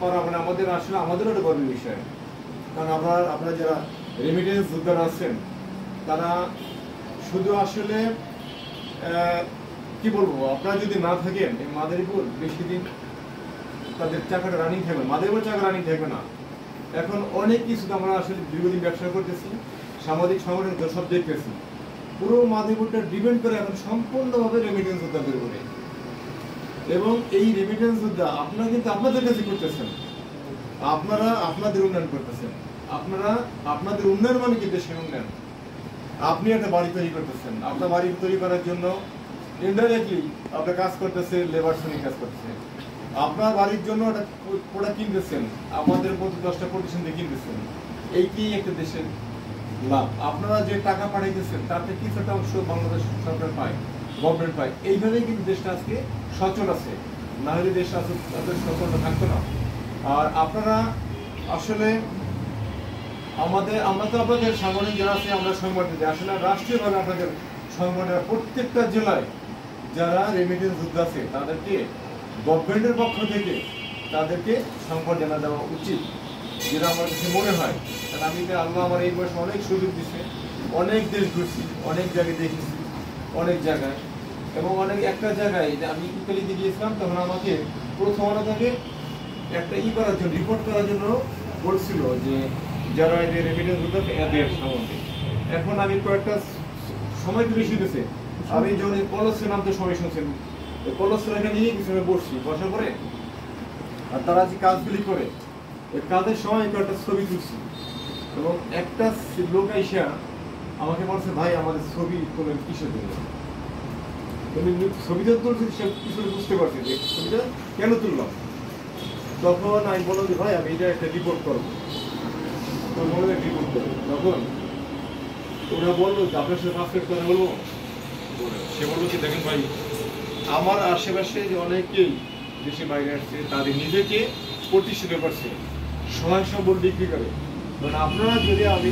পারা মানে আমাদের আসলে আমাদেরও একটা গর্বের বিষয়, কারণ আপনারা যারা রেমিটেন্স যোদ্ধারা আছেন, তারা শুধু আসলে কি বলবো, আপনারা যদি না থাকেন এই মাদারীপুর বেশি দিন তাদের চাকাটা রানিং থাকবে, মাদারীপুর চাকা রানিং থাকবে না। এখন অনেক কিছু আমরা আসলে দীর্ঘদিন ব্যবসা করতেছি, সামাজিক সংগঠন সব দেখতেছি, পুরো মাদারীপুরটা ডিপেন্ড করে এখন সম্পূর্ণভাবে রেমিটেন্স যোদ্ধাদের উপরে। এবং এই রেমিটেন্স যোদ্ধা আপনারা কিন্তু আপনাদের কাছে করতেছেন, আপনারা আপনাদের উন্নয়ন করতেছেন, আপনারা আপনাদের উন্নয়ন মানে কি দেশের উন্নয়ন। আপনি একটা বাড়ি তৈরি করতেছেন, আপনার বাড়ি তৈরি করার জন্য ইনডাইরেক্টলি আপনার কাজ করতেছে, লেবার শ্রমিক কাজ করতেছে। আপনার বাড়ির জন্য একটা প্রোডাক্ট কিনতেছেন, আমাদের মতো 10টা প্রতিষ্ঠান দিয়ে কিনতেছেন, এইটি একটা দেশের লাভ। আপনারা যে টাকা পাঠাইতেছেন তাতে কিছুটা অংশ বাংলাদেশ সরকার পায়, গভর্নমেন্ট পায়। এইভাবেই কিন্তু দেশটা আজকে সচল আছে, না হলে দেশটা আসলে সচল থাকতো না। আর আপনারা আসলে আমরা তো আপনাদের সাংগঠনিক যারা আছে আমরা সংগঠন দিই, আসলে রাষ্ট্রীয়ভাবে আপনাদের সংগঠনের প্রত্যেকটা জেলায় যারা রেমিটেন্স যোদ্ধা আছে তাদেরকে গভর্নমেন্টের পক্ষ থেকে তাদেরকে সংবর্ধনা দেওয়া উচিত, যেটা আমার কাছে মনে হয়। কারণ আমি আল্লাহ আমার এই বয়সে অনেক সুযোগ দিচ্ছে, অনেক দেশ ঘুরছি, অনেক জায়গায় দেখেছি, অনেক জায়গায়। এবং অনেক একটা জায়গায় আমি ইতালিতে গিয়েছিলাম, তখন আমাকে প্রথম আলো থেকে একটা করার জন্য রিপোর্ট করার জন্য বলছিল যে যারা এদের রেমিটেন্স যোদ্ধা এদের সম্বন্ধে। এখন আমি কয়েকটা সময় বেশি দিয়েছে, আমি যখন কলসের নাম তো সবাই শুনছেন, কলসের এখানে নিয়ে কিছু বসছি, বসার পরে আর তারা যে কাজগুলি করে ওই কাজের সময় একটা ছবি তুলছি, এবং একটা লোক এসে আমাকে বলছে ভাই আমাদের ছবি তোলেন কিসের জন্য। তুমি ছবিটা তুলছি, সে কিছু বুঝতে পারছি যে ছবিটা কেন তুললাম। তখন আমি বললাম যে ভাই আমি এটা একটা রিপোর্ট করবো, রিপোর্ট করবো। তখন ওরা বললো যে আপনার সাথে 5 মিনিট কথা বলবো। সে বললো কি দেখেন ভাই, আমার আশেপাশে যে অনেকেই দেশে বাইরে আসছে, তাদের নিজেকে প্রতিষ্ঠিত করছে, সহায় সম্বল বিক্রি করে। কারণ আপনারা যদি আমি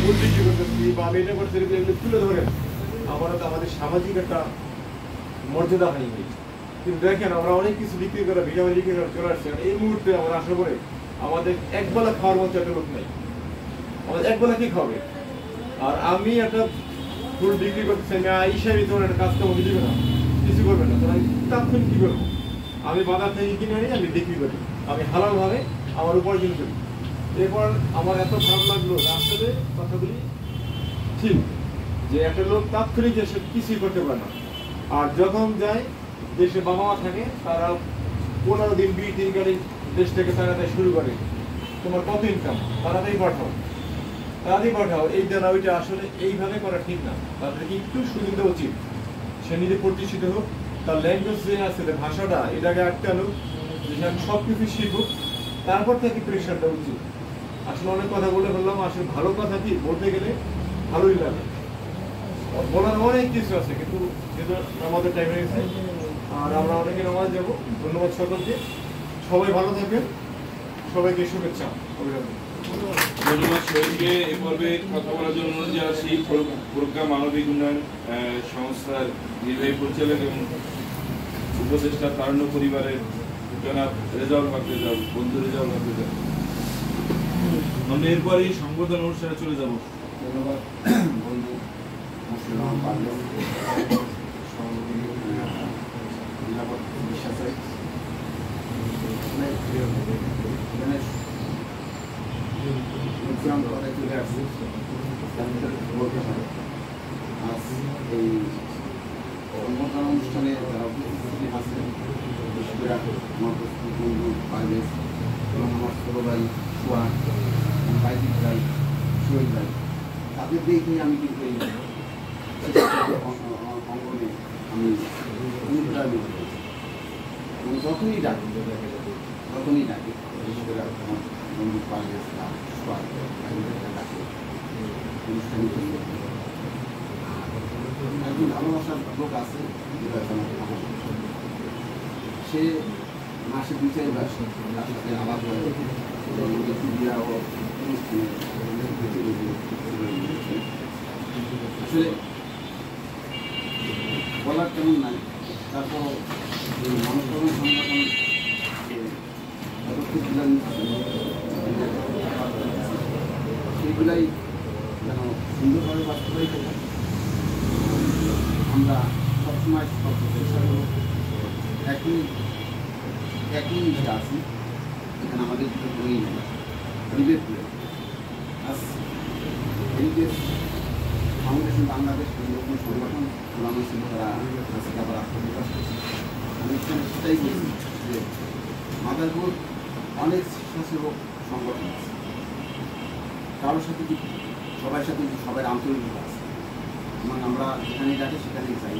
ফুল বিক্রি করতেছি বা আমি এটা করতে এগুলো তুলে ধরেন, আমরা তো আমাদের সামাজিক একটা মর্যাদা হানি হয়েছে। কিন্তু দেখেন আমরা অনেক কিছু বিক্রি করে ভিটামিন বিক্রি করে চলে আসছি, এই মুহূর্তে আমরা আশা করে আমাদের একবেলা খাওয়ার মতো একটা লোক নেই, আমাদের একবেলা কি খাবে। আর আমি একটা ফুল বিক্রি করতেছি, আমি হিসাবে তোমার একটা কাজ করবো, দিবে না, কিছু করবে না, তাহলে তাৎক্ষণিক কি করবো? আমি বাজার থেকে কিনে আনি, আমি বিক্রি করি, আমি হালালভাবে আমার উপার্জন করি। এরপর আমার এত খারাপ লাগলো আসলে কথাগুলি ঠিক, যে একটা লোক তাৎক্ষণিক এসে কিছুই করতে পারে না। আর যখন যায় দেশে বাবা মা থাকে, তারা 15 দিন 20 দিন গাড়ি দেশ থেকে তাড়াতাড়ি শুরু করে, তোমার কত ইনকাম, তাড়াতাড়ি পাঠাও, এই দেনা ওইটা। আসলে এইভাবে করা ঠিক না, তাদেরকে একটু সুযোগ দেওয়া উচিত। সে নিজে প্রতিষ্ঠিত হোক, তার ল্যাঙ্গুয়েজ যে আছে ভাষাটা এটাকে আটকে আনুক, যে সব কিছু শিখুক, তারপর তাকে প্রেশার দেওয়া উচিত। আসলে অনেক কথা বলে বললাম, আসলে ভালো কথা কি বলতে গেলে ভালোই লাগে, বলার অনেক কিছু আছে, কিন্তু যেহেতু আমাদের টাইম হয়ে গেছে আর আমরা অনেকে নামাজ যাবো। ধন্যবাদ সকলকে, সবাই ভালো থাকবেন, সবাইকে শুভেচ্ছা, অভিনন্দন। ধন্যবাদ শহীদকে এ পর্বে কথা বলার জন্য অনুরোধ জানাচ্ছি প্রজ্ঞা মানবিক উন্নয়ন সংস্থার নির্বাহী পরিচালক এবং উপদেষ্টা তারুণ্য পরিবারের জনাব রেজাউল হক রেজাউল, বন্ধু রেজাউল হক রেজাউল। আমরা এরপরই সংবর্ধনা অনুষ্ঠানে চলে যাব। ধন্যবাদ বন্ধু মুসলিম পারভেজ নিরাপদ বিশ্বাস করে চলে আসছি বলতে পারে আজ এই সংবর্ধনা অনুষ্ঠানে যারা উপস্থিত আছেন আমার বন্ধু পারভেজ এবং আমার ছোটো ভাই সোহান বাইজিৎ ভাই সোহেল ভাই তাদের দেখে আমি কিন্তু এই অঙ্গনে আমি অনুপ্রাণিত এবং যখনই ডাকি বিশেষ করে আমার বন্ধু পারভেজ সোহান ডাকে অনুষ্ঠানিক একজন ভালোবাসার লোক আছে যেটা সে মাসে 2-4 বার তার সাথে আলাপ হয় বিয়া ও আসলে বলার তেমন নাই। তারপর এই মানবকরণ সংগঠন সেইগুলাই যেন সুন্দরভাবে বাস্তবায়িত হয়। আমরা সবসময় একই ইসে আছি, এখানে আমাদের বই হেরিটেজ আজ হেরিটেজ ফাউন্ডেশন বাংলাদেশ নতুন সংগঠন পুরানো ছিল, তারা আজকে আবার আত্মবিকাশ করছে। আমি এখানে সেটাই বলছি যে মাদারপুর অনেক স্বেচ্ছাসেবক সংগঠন আছে, কারোর সাথে কি সবার সাথে সবাই আন্তরিকতা আছে এবং আমরা যেখানেই ডাকে সেখানেই যাই।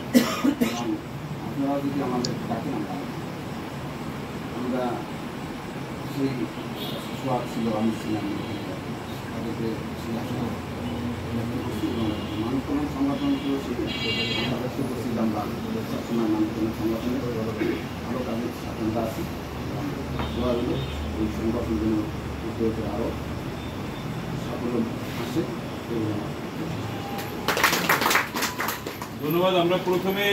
এবং আপনারা যদি আমাদের ডাকেন আমরা সেই সোয়াদ ছিল, আমি ছিলাম তাদেরকে সেই আসলে মানবকরণ সংগঠনকেও সেই সদস্য আমরা সবসময় মানবকরণ সংগঠনে ভালো কাজের সাথে আমরা আছি। দোয়া হল এই সংগঠন যেন আরও সাফল্য আসে। ধন্যবাদ। আমরা প্রথমে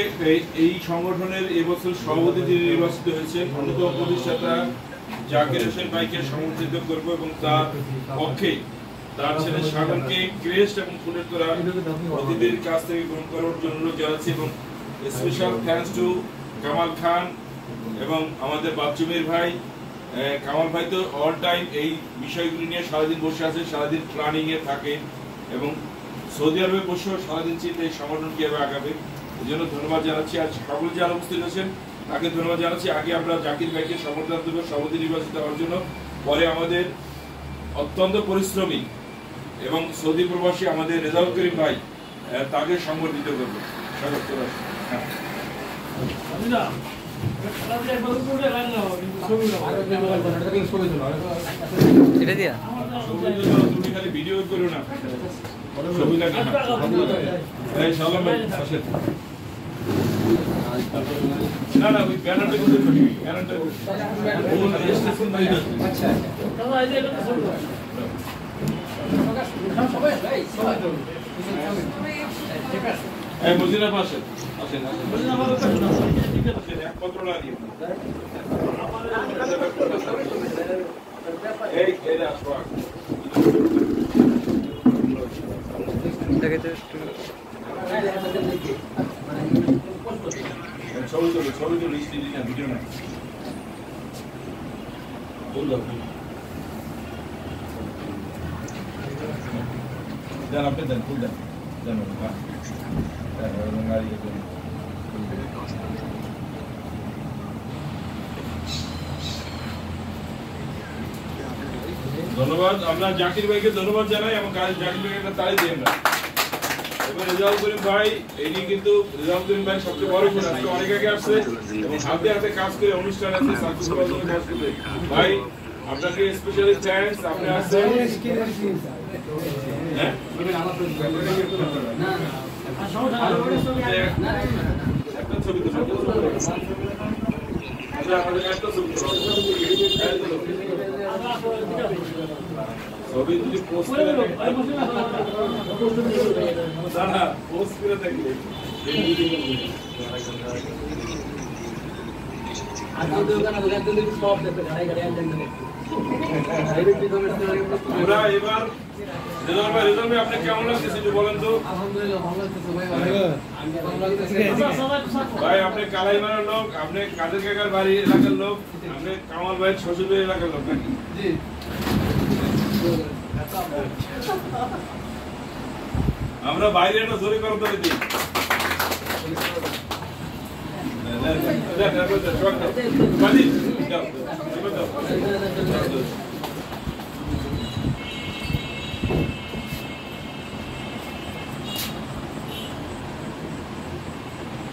এই সংগঠনের এবছর সভাপতি যিনি নির্বাচিত হয়েছেন অন্যতম প্রতিষ্ঠাতা জাকির হোসেন ভাইকে সমর্থিত করব এবং তার পক্ষে তার ছেলে সাগরকে ক্রেস্ট এবং ফুলের তোরা অতিথির কাছ থেকে গ্রহণ করার জন্য অনুরোধ জানাচ্ছি এবং স্পেশাল থ্যাঙ্কস টু কামাল খান এবং আমাদের বাচ্চুমির ভাই। কামাল ভাই তো অল টাইম এই বিষয়গুলি নিয়ে সারাদিন বসে আছে, সারাদিন প্ল্যানিং এ থাকে এবং সৌদি আরবে বসেও সারাদিন চিন্তা এই সংগঠন কিভাবে আগাবে, এই জন্য ধন্যবাদ জানাচ্ছি। আর সকল যারা উপস্থিত হয়েছেন তাকে ধন্যবাদ জানাচ্ছি। আগে আমরা জাকির ভাইকে সমর্থন দেব সভাপতি নির্বাচিত হওয়ার জন্য, পরে আমাদের অত্যন্ত পরিশ্রমী এবং সৌদি প্রবাসী আমাদের রেজাউল করিম ভাই তাকে সংবর্ধিত করবে। তুমি খালি ভিডিও করো না, ছবি লাগে না। না না ওই ব্যানারটা করতে পারি, ব্যানারটা মদিনা পাশে আসেন এক পত্র না দিয়ে ছবি তো লিস্ট দিই না, ভিডিও না দেন, আপনি দেন, ফুল দেন দেন। ধন্যবাদ। আমরা জাকির ভাইকে ধন্যবাদ জানাই এবং জাকির ভাইকে একটা তাড়ি দিই আমরা। এবার রেজাউল করিম ভাই, এই কিন্তু রেজাউল করিম ভাই সবচেয়ে বড় ফোন, আজকে অনেক আগে আসছে এবং হাতে হাতে কাজ করে অনুষ্ঠান আছে ভাই, আপনাকে স্পেশালি থ্যাঙ্কস। আপনি আসছেন, একটা ছবি তো ছবি যদি পোস্ট করে পোস্ট করে থাকলে আমরা এবার রেজাল্ট ভাই আপনি কেমন লাগতেছে একটু বলেন তো। আলহামদুলিল্লাহ ভালো লাগতেছে ভাই। ভাই আপনি কালাইমারের লোক, আপনি কাদের কাকার বাড়ি এলাকার লোক, আপনি কামাল ভাইয়ের শ্বশুরের এলাকার লোক নাকি? জি। আমরা বাইরে একটা জোরে করতে দিই।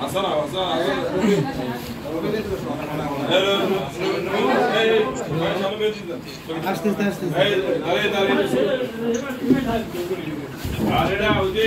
আসসালাম আর এটা ওই যে